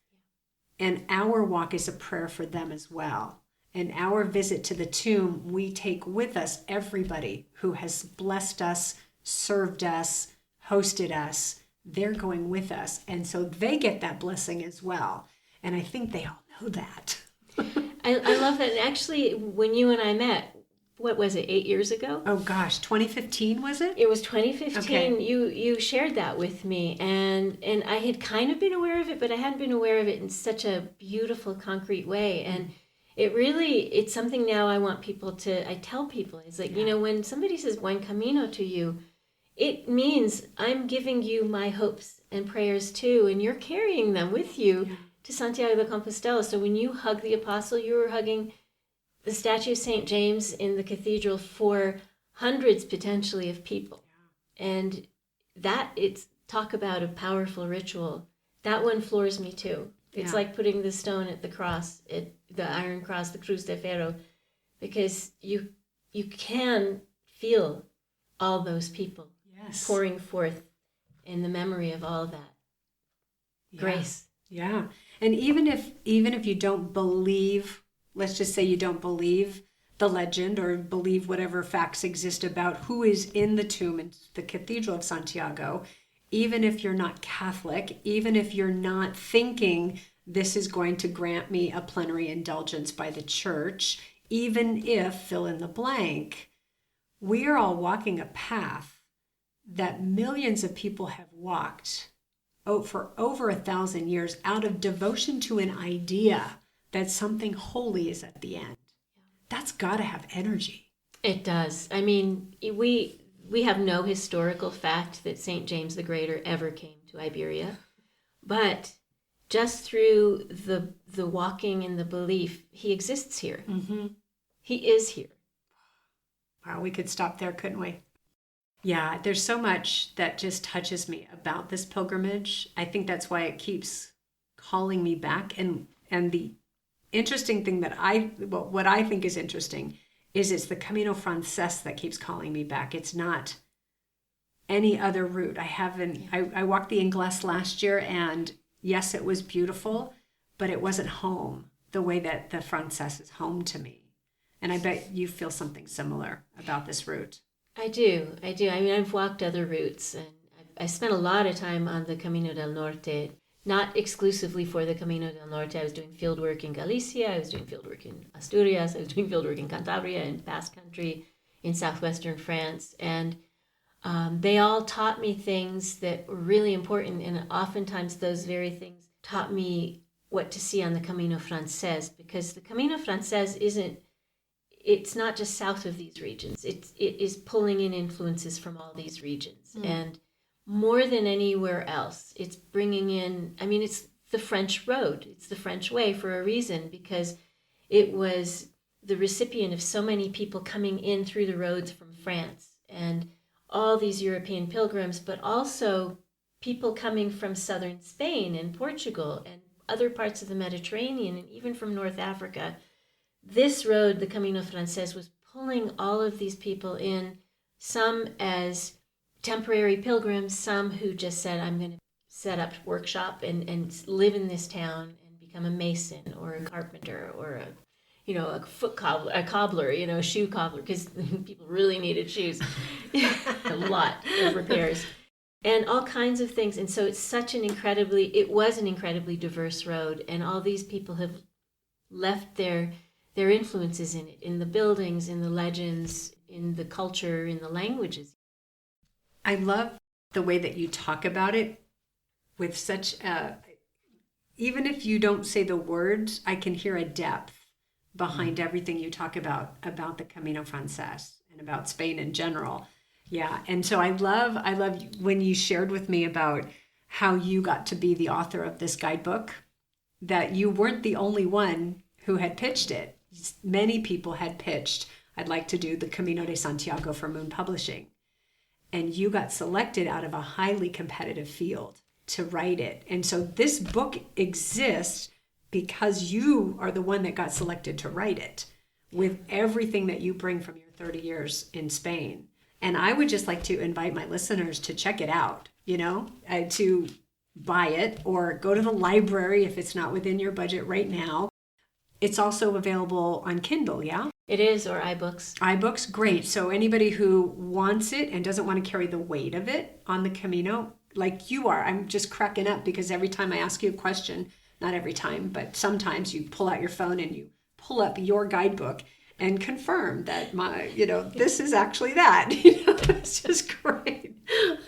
[SPEAKER 1] And our walk is a prayer for them as well. And our visit to the tomb, we take with us everybody who has blessed us, served us, hosted us. They're going with us. And so they get that blessing as well. And I think they all know that.
[SPEAKER 2] I love that. And actually, when you and I met, what was it, 8 years ago?
[SPEAKER 1] Oh gosh, 2015 was it?
[SPEAKER 2] It was 2015.
[SPEAKER 1] Okay.
[SPEAKER 2] You shared that with me, and I had kind of been aware of it, but I hadn't been aware of it in such a beautiful, concrete way. And it's something now I want people to, I tell people, it's like, when somebody says Buen Camino to you, it means I'm giving you my hopes and prayers too, and you're carrying them with you to Santiago de Compostela. So when you hug the apostle, you were hugging the statue of St. James in the cathedral for hundreds potentially of people. And it's talk about a powerful ritual. That one floors me too. It's like putting the stone at the cross, the iron cross, the Cruz de Ferro, because you can feel all those people pouring forth in the memory of all that grace.
[SPEAKER 1] Yeah. And even if you don't believe, let's just say you don't believe the legend or believe whatever facts exist about who is in the tomb in the Cathedral of Santiago, even if you're not Catholic, even if you're not thinking this is going to grant me a plenary indulgence by the church, even if fill in the blank, we are all walking a path that millions of people have walked for over 1,000 years out of devotion to an idea that something holy is at the end. That's got to have energy.
[SPEAKER 2] It does. I mean, we have no historical fact that St. James the Greater ever came to Iberia, but just through the walking and the belief, he exists here.
[SPEAKER 1] Mm-hmm.
[SPEAKER 2] He is here.
[SPEAKER 1] Wow, we could stop there, couldn't we? Yeah, there's so much that just touches me about this pilgrimage. I think that's why it keeps calling me back. And the interesting thing that what I think is interesting is it's the Camino Francés that keeps calling me back. It's not any other route. I walked the Ingles last year, and yes, it was beautiful, but it wasn't home the way that the Francés is home to me. And I bet you feel something similar about this route.
[SPEAKER 2] I do. I mean, I've walked other routes, and I spent a lot of time on the Camino del Norte, not exclusively for the Camino del Norte. I was doing field work in Galicia, I was doing field work in Asturias, I was doing field work in Cantabria, in Basque Country, in southwestern France, and they all taught me things that were really important, and oftentimes those very things taught me what to see on the Camino Francés, because the Camino Francés it's not just south of these regions. It is pulling in influences from all these regions. And more than anywhere else, it's bringing in, I mean, it's the French road. It's the French way for a reason, because it was the recipient of so many people coming in through the roads from France and all these European pilgrims, but also people coming from southern Spain and Portugal and other parts of the Mediterranean and even from North Africa. This road, the Camino Francés, was pulling all of these people in, some as temporary pilgrims, some who just said, I'm going to set up workshop and live in this town and become a mason or a carpenter or a foot cobbler, a cobbler, a shoe cobbler, because people really needed shoes. A lot of repairs. And all kinds of things. And so it was an incredibly diverse road. And all these people have left their influences in it, in the buildings, in the legends, in the culture, in the languages.
[SPEAKER 1] I love the way that you talk about it with such even if you don't say the words, I can hear a depth behind everything you talk about the Camino Francés and about Spain in general. Yeah. And so I love when you shared with me about how you got to be the author of this guidebook, that you weren't the only one who had pitched it. Many people had pitched, I'd like to do the Camino de Santiago for Moon Publishing. And you got selected out of a highly competitive field to write it. And so this book exists because you are the one that got selected to write it, with everything that you bring from your 30 years in Spain. And I would just like to invite my listeners to check it out, to buy it or go to the library if it's not within your budget right now. It's also available on Kindle, yeah?
[SPEAKER 2] It is, or iBooks.
[SPEAKER 1] iBooks, great. So anybody who wants it and doesn't want to carry the weight of it on the Camino, like you are, I'm just cracking up because every time I ask you a question, not every time, but sometimes you pull out your phone and you pull up your guidebook and confirm that this is actually that. It's just great.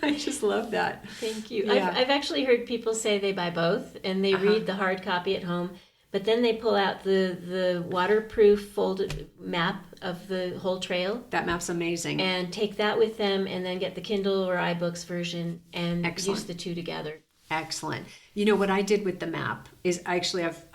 [SPEAKER 1] I just love that.
[SPEAKER 2] Thank you.
[SPEAKER 1] Yeah.
[SPEAKER 2] I've actually heard people say they buy both and they read the hard copy at home, but then they pull out the waterproof folded map of the whole trail.
[SPEAKER 1] That map's amazing.
[SPEAKER 2] And take that with them and then get the Kindle or iBooks version and
[SPEAKER 1] Excellent.
[SPEAKER 2] use the two together.
[SPEAKER 1] Excellent. What I did with the map is I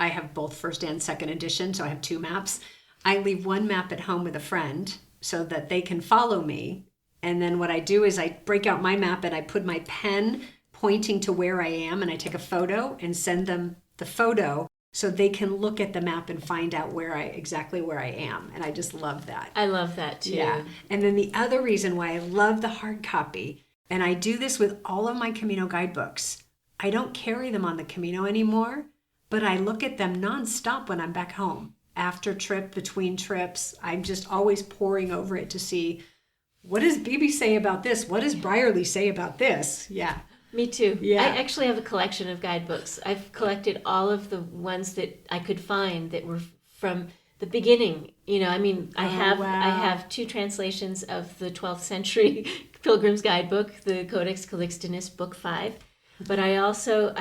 [SPEAKER 1] have both first and second edition, so I have two maps. I leave one map at home with a friend so that they can follow me. And then what I do is I break out my map and I put my pen pointing to where I am, and I take a photo and send them the photo so they can look at the map and find out exactly where I am. And I just love that.
[SPEAKER 2] I love that too.
[SPEAKER 1] Yeah. And then the other reason why I love the hard copy, and I do this with all of my Camino guidebooks, I don't carry them on the Camino anymore, but I look at them nonstop when I'm back home. After trip, between trips, I'm just always poring over it to see, what does Beebe say about this? What does Brierly say about this? Yeah.
[SPEAKER 2] Me too.
[SPEAKER 1] Yeah.
[SPEAKER 2] I actually have a collection of guidebooks. I've collected all of the ones that I could find that were from the beginning, I mean, I have two translations of the 12th century Pilgrim's Guidebook, the Codex Calixtinus, Book 5. But I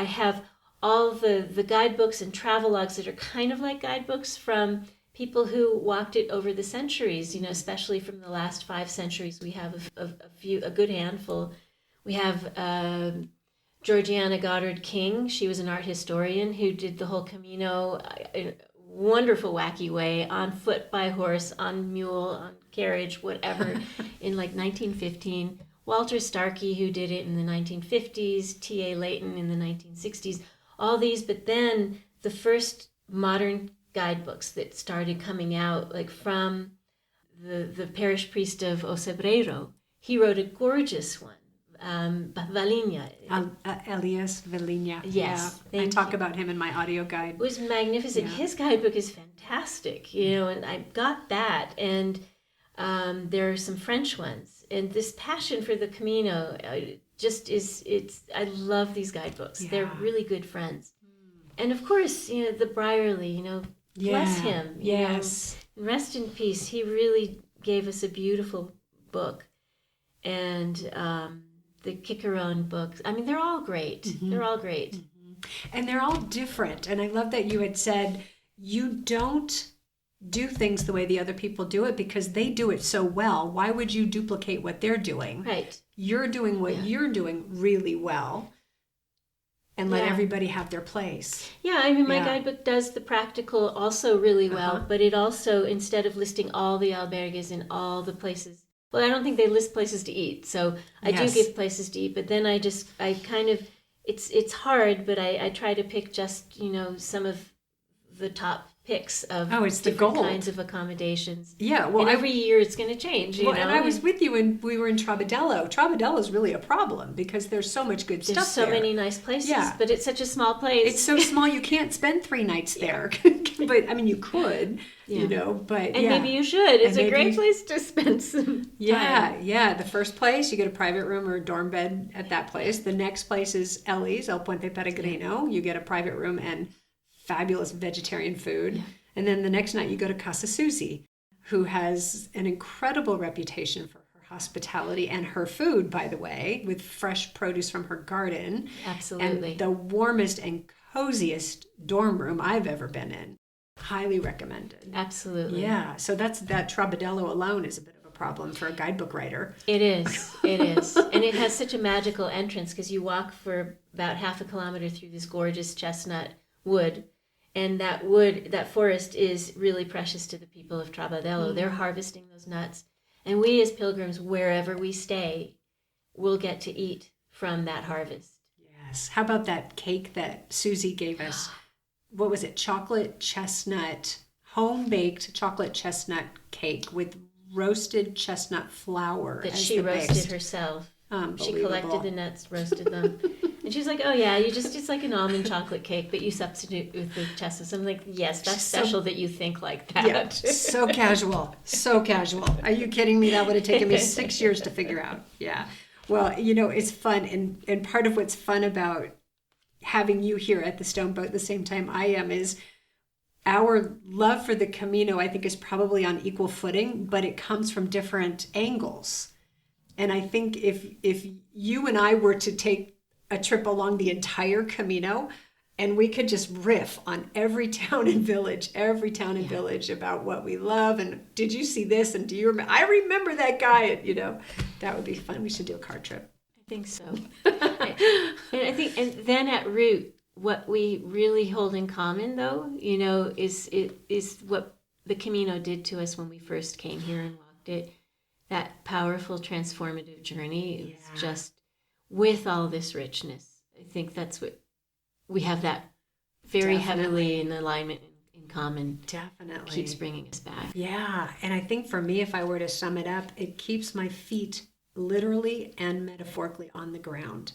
[SPEAKER 2] have all the guidebooks and travelogues that are kind of like guidebooks from people who walked it over the centuries, especially from the last 5 centuries. We have a good handful. We have Georgiana Goddard King. She was an art historian who did the whole Camino in a wonderful, wacky way, on foot, by horse, on mule, on carriage, whatever, in like 1915. Walter Starkey, who did it in the 1950s, T.A. Layton in the 1960s, all these. But then the first modern guidebooks that started coming out, like from the parish priest of Ocebreiro, he wrote a gorgeous one. Valinha.
[SPEAKER 1] Elias Valinha.
[SPEAKER 2] Yes.
[SPEAKER 1] Yeah. I talk about him in my audio guide.
[SPEAKER 2] It was magnificent. Yeah. His guidebook is fantastic, and I got that. And there are some French ones. And this passion for the Camino I love these guidebooks. Yeah. They're really good friends. And of course, the Brierly, bless him.
[SPEAKER 1] Yes.
[SPEAKER 2] Rest in peace. He really gave us a beautiful book. And the Cicerone books. I mean, they're all great. Mm-hmm. They're all great.
[SPEAKER 1] Mm-hmm. And they're all different. And I love that you had said you don't do things the way the other people do it because they do it so well. Why would you duplicate what they're doing?
[SPEAKER 2] Right.
[SPEAKER 1] You're doing what you're doing really well. And let everybody have their place.
[SPEAKER 2] Yeah, I mean, my guidebook does the practical also really well, but it also, instead of listing all the albergues in all the places, well, I don't think they list places to eat, so I do give places to eat, but then it's hard, but I try to pick just, some of the top picks of different kinds of accommodations.
[SPEAKER 1] Yeah, well,
[SPEAKER 2] and every year it's going to change,
[SPEAKER 1] and I was with you when we were in Trabadello. Trabadello is really a problem because there's so much good stuff there.
[SPEAKER 2] There's so many nice places, but it's such a small place.
[SPEAKER 1] It's so small you can't spend 3 nights there. But, I mean, you could, but
[SPEAKER 2] And maybe you should. It's a great place to spend some time.
[SPEAKER 1] Yeah. The first place, you get a private room or a dorm bed at that place. The next place is Ellie's, El Puente Peregrino. You get a private room and fabulous vegetarian food. Yeah. And then the next night you go to Casa Susie, who has an incredible reputation for her hospitality and her food, by the way, with fresh produce from her garden.
[SPEAKER 2] Absolutely.
[SPEAKER 1] And the warmest and coziest dorm room I've ever been in. Highly recommended.
[SPEAKER 2] Absolutely.
[SPEAKER 1] Yeah. So that Trabadello alone is a bit of a problem for a guidebook writer.
[SPEAKER 2] It is. And it has such a magical entrance because you walk for about half a kilometer through this gorgeous chestnut wood. And that forest is really precious to the people of Trabadello. Mm-hmm. They're harvesting those nuts. And we as pilgrims, wherever we stay, will get to eat from that harvest.
[SPEAKER 1] Yes. How about that cake that Susie gave us? What was it? Home-baked chocolate chestnut cake with roasted chestnut flour.
[SPEAKER 2] That she roasted herself. She collected the nuts, roasted them. And she's like, oh yeah, it's like an almond chocolate cake, but you substitute with the chestnuts. I'm like, yes, that's special that you think like that.
[SPEAKER 1] Yeah, so casual. Are you kidding me? That would have taken me 6 years to figure out. Yeah. Well, it's fun. And part of what's fun about having you here at the Stone Boat at the same time I am is our love for the Camino, I think, is probably on equal footing, but it comes from different angles. And I think if you and I were to take a trip along the entire Camino and we could just riff on every town and village about what we love and did you see this and do you remember? I remember that guy. That would be fun. We should do a car trip.
[SPEAKER 2] I think so. And then at route, what we really hold in common, though, is what the Camino did to us when we first came here and walked it. That powerful transformative journey is just with all this richness. I think that's what we have, that very heavily in alignment in common.
[SPEAKER 1] Definitely.
[SPEAKER 2] Keeps bringing us back.
[SPEAKER 1] Yeah. And I think for me, if I were to sum it up, it keeps my feet literally and metaphorically on the ground.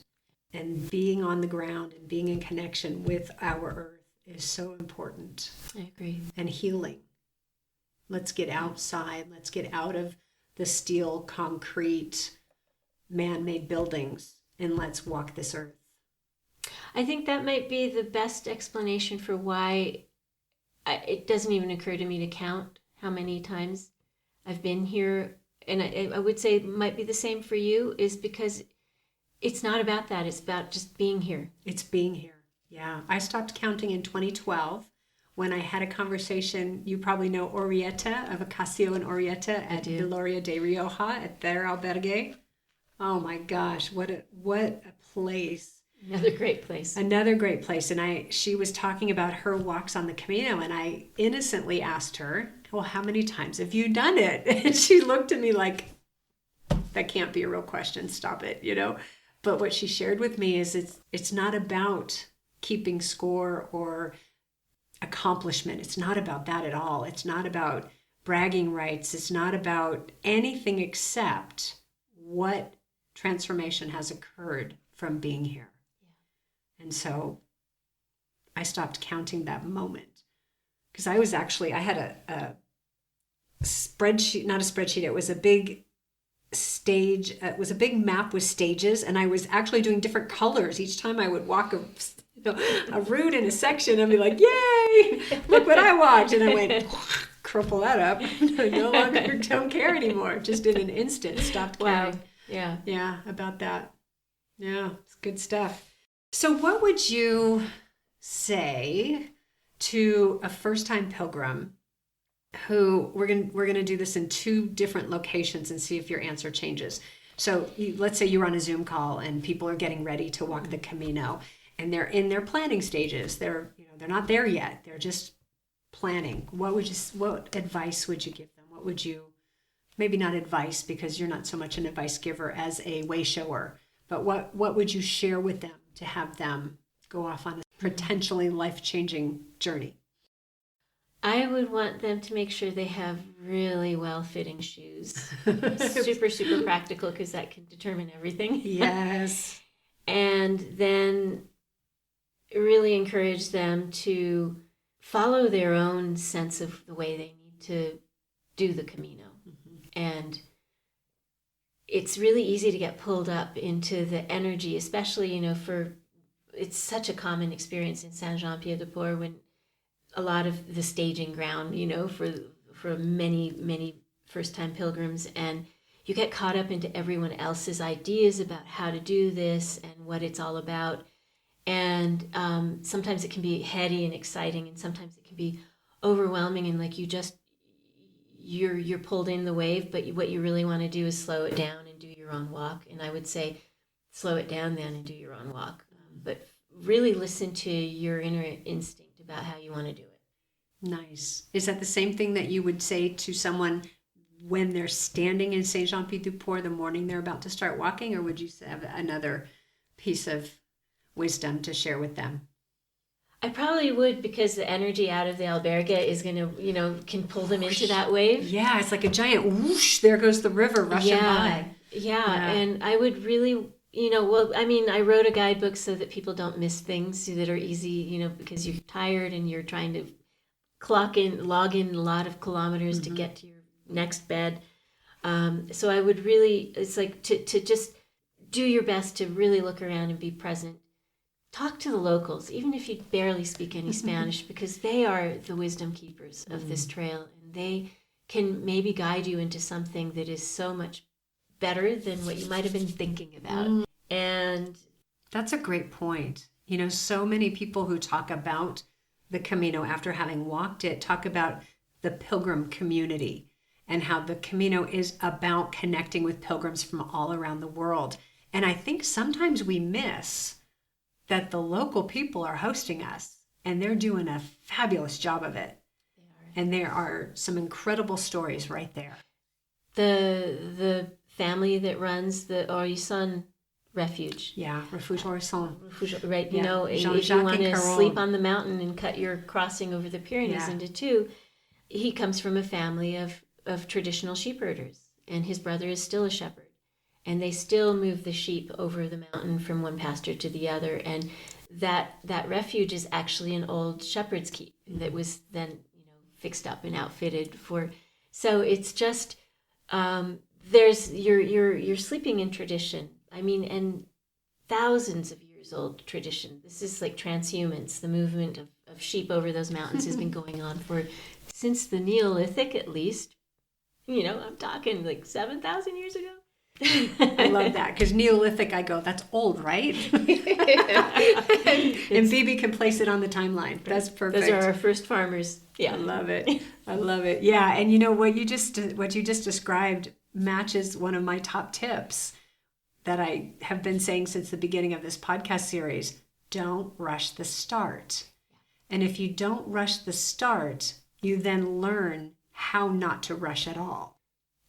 [SPEAKER 1] And being on the ground and being in connection with our earth is so important.
[SPEAKER 2] I agree.
[SPEAKER 1] And healing. Let's get outside. Let's get out of the steel, concrete, man-made buildings, and let's walk this earth.
[SPEAKER 2] I think that might be the best explanation for why it doesn't even occur to me to count how many times I've been here, and I would say it might be the same for you, is because it's not about that. It's about just being here.
[SPEAKER 1] It's being here. Yeah. I stopped counting in 2012 when I had a conversation. You probably know Orietta of Acacio and Orietta at Viloria de Rioja at their albergue. Oh my gosh, what a place.
[SPEAKER 2] Another great place.
[SPEAKER 1] Another great place. And she was talking about her walks on the Camino, and I innocently asked her, well, how many times have you done it? And she looked at me like, that can't be a real question. Stop it, But what she shared with me is it's not about keeping score or accomplishment. It's not about that at all. It's not about bragging rights. It's not about anything except what transformation has occurred from being here. Yeah. And so I stopped counting that moment, because I had a spreadsheet, not a spreadsheet. It was a big stage. It was a big map with stages, and I was actually doing different colors each time I would walk a route in a section. I'd be like, yay, look what I walked. And I went, crumple that up. No longer don't care anymore. Just in an instant, stopped counting.
[SPEAKER 2] Wow.
[SPEAKER 1] Yeah, about that. Yeah, it's good stuff. So what would you say to a first-time pilgrim who, we're going to do this in 2 different locations and see if your answer changes. So let's say you're on a Zoom call and people are getting ready to walk the Camino, and they're in their planning stages. They're not there yet. They're just planning. What advice would you give them? What would you, maybe not advice, because you're not so much an advice giver as a way shower, but what would you share with them to have them go off on a potentially life-changing journey?
[SPEAKER 2] I would want them to make sure they have really well-fitting shoes. Super, super practical, because that can determine everything.
[SPEAKER 1] Yes.
[SPEAKER 2] And then really encourage them to follow their own sense of the way they need to do the Camino. Mm-hmm. And it's really easy to get pulled up into the energy, especially, it's such a common experience in Saint-Jean-Pied-de-Port, when a lot of the staging ground, for many, many first-time pilgrims, and you get caught up into everyone else's ideas about how to do this and what it's all about. And sometimes it can be heady and exciting, and sometimes it can be overwhelming, and like you're pulled in the wave, but what you really want to do is slow it down and do your own walk. And I would say slow it down then and do your own walk. But really listen to your inner instinct about how you want to do it.
[SPEAKER 1] Nice. Is that the same thing that you would say to someone when they're standing in Saint-Jean-Pied-de-Port the morning they're about to start walking, or would you have another piece of wisdom to share with them?
[SPEAKER 2] I probably would, because the energy out of the albergue is going to, can pull them into that wave.
[SPEAKER 1] Yeah, it's like a giant whoosh, there goes the river rushing by.
[SPEAKER 2] Yeah, and I would really, I wrote a guidebook so that people don't miss things that are easy, because you're tired and you're trying to log in a lot of kilometers to get to your next bed. So I would really, it's like to just do your best to really look around and be present. Talk to the locals, even if you barely speak any Spanish, because they are the wisdom keepers of this trail, and they can maybe guide you into something that is so much better than what you might have been thinking about. And
[SPEAKER 1] that's a great point. So many people who talk about the Camino after having walked it talk about the pilgrim community and how the Camino is about connecting with pilgrims from all around the world. And I think sometimes we miss that the local people are hosting us, and they're doing a fabulous job of it.
[SPEAKER 2] They are.
[SPEAKER 1] And there are some incredible stories right there.
[SPEAKER 2] The family that runs the Orison Refuge.
[SPEAKER 1] Yeah, Refuge Orison.
[SPEAKER 2] Right,
[SPEAKER 1] Yeah.
[SPEAKER 2] if you want to sleep on the mountain and cut your crossing over the Pyrenees into 2, he comes from a family of traditional sheep herders, and his brother is still a shepherd. And they still move the sheep over the mountain from one pasture to the other. And that refuge is actually an old shepherd's keep that was then, fixed up and outfitted for. So it's just there's you're sleeping in tradition. And thousands of years old tradition. This is like transhumance, the movement of sheep over those mountains has been going on since the Neolithic, at least. I'm talking like 7,000 years ago.
[SPEAKER 1] I love that, because Neolithic, I go, that's old, right? And Beebe can place it on the timeline. That's perfect.
[SPEAKER 2] Those are our first farmers. Yeah,
[SPEAKER 1] I love it. I love it. Yeah, and what you just described matches one of my top tips that I have been saying since the beginning of this podcast series. Don't rush the start. And if you don't rush the start, you then learn how not to rush at all.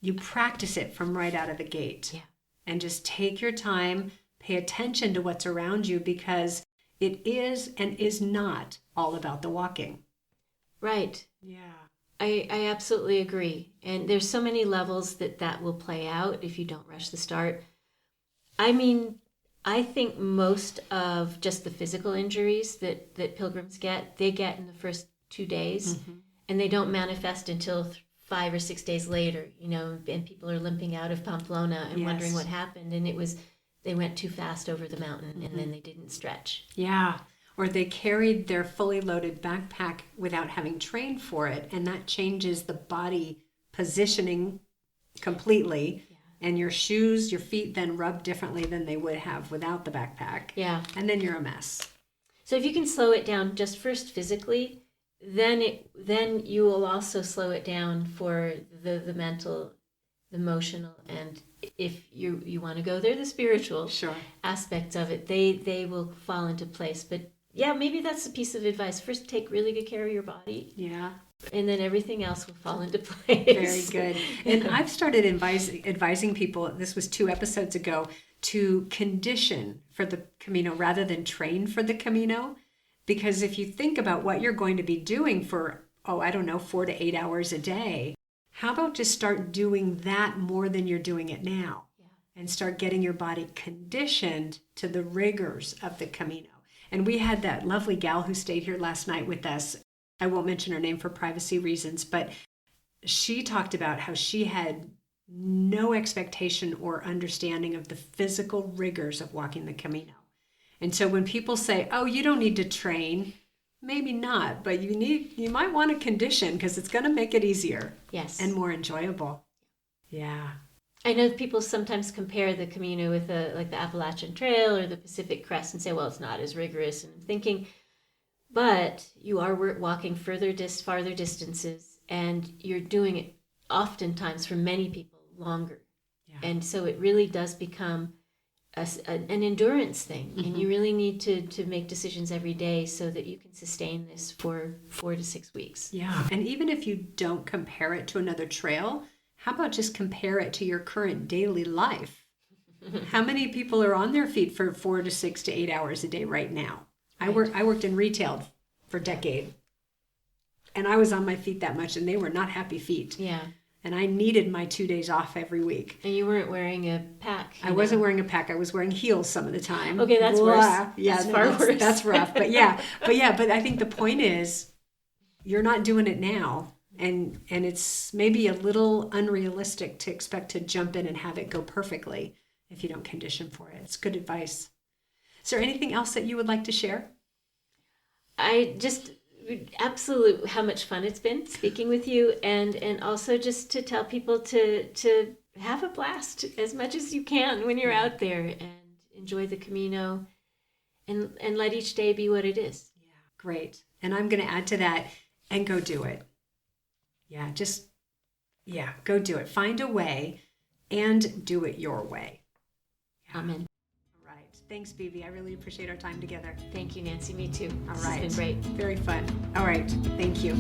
[SPEAKER 1] You practice it from right out of the gate.
[SPEAKER 2] Yeah.
[SPEAKER 1] And just take your time, pay attention to what's around you, because it is and is not all about the walking.
[SPEAKER 2] Right.
[SPEAKER 1] Yeah.
[SPEAKER 2] I absolutely agree. And there's so many levels that will play out if you don't rush the start. I mean, I think most of just the physical injuries that pilgrims they get in the first 2 days, and they don't manifest until 5 or 6 days later, and people are limping out of Pamplona and wondering what happened. And it was, they went too fast over the mountain and then they didn't stretch.
[SPEAKER 1] Yeah. Or they carried their fully loaded backpack without having trained for it. And that changes the body positioning completely. Yeah. And your shoes, your feet then rub differently than they would have without the backpack.
[SPEAKER 2] Yeah.
[SPEAKER 1] And then you're a mess.
[SPEAKER 2] So if you can slow it down just first physically, then you will also slow it down for the mental, the emotional, and if you want to go there, the spiritual aspects of it, they will fall into place. But yeah, maybe that's a piece of advice. First, take really good care of your body.
[SPEAKER 1] Yeah.
[SPEAKER 2] And then everything else will fall into place.
[SPEAKER 1] Very good. And I've started advising people, this was 2 episodes ago, to condition for the Camino rather than train for the Camino. Because if you think about what you're going to be doing for, 4 to 8 hours a day, how about just start doing that more than you're doing it now? Yeah. And start getting your body conditioned to the rigors of the Camino. And we had that lovely gal who stayed here last night with us. I won't mention her name for privacy reasons, but she talked about how she had no expectation or understanding of the physical rigors of walking the Camino. And so when people say, oh, you don't need to train, maybe not, but you might want to condition, because it's going to make it easier.
[SPEAKER 2] Yes.
[SPEAKER 1] And more enjoyable. Yeah.
[SPEAKER 2] I know people sometimes compare the Camino with the Appalachian Trail or the Pacific Crest and say, well, it's not as rigorous. And I'm thinking, but you are walking farther distances, and you're doing it oftentimes for many people longer. Yeah. And so it really does become an endurance thing, and you really need to make decisions every day so that you can sustain this for 4 to 6 weeks.
[SPEAKER 1] Yeah, and even if you don't compare it to another trail, how about just compare it to your current daily life? How many people are on their feet for 4 to 6 to 8 hours a day right now? Right. I worked in retail for a decade, and I was on my feet that much, and they were not happy feet.
[SPEAKER 2] Yeah.
[SPEAKER 1] And I needed my 2 days off every week.
[SPEAKER 2] And you weren't wearing a pack.
[SPEAKER 1] I wasn't wearing a pack. I was wearing heels some of the time.
[SPEAKER 2] Okay, that's worse.
[SPEAKER 1] Yeah, that's far worse. That's rough. But I think the point is, you're not doing it now, and it's maybe a little unrealistic to expect to jump in and have it go perfectly if you don't condition for it. It's good advice. Is there anything else that you would like to share?
[SPEAKER 2] Absolute how much fun it's been speaking with you, and also just to tell people to have a blast as much as you can when you're out there, and enjoy the Camino, and let each day be what it is.
[SPEAKER 1] Yeah, great. And I'm going to add to that, and go do it. Go do it. Find a way and do it your way. Yeah.
[SPEAKER 2] Amen.
[SPEAKER 1] Thanks, Beebe. I really appreciate our time together.
[SPEAKER 2] Thank you, Nancy. Me too.
[SPEAKER 1] All right.
[SPEAKER 2] It's been great.
[SPEAKER 1] Very fun. All right. Thank you.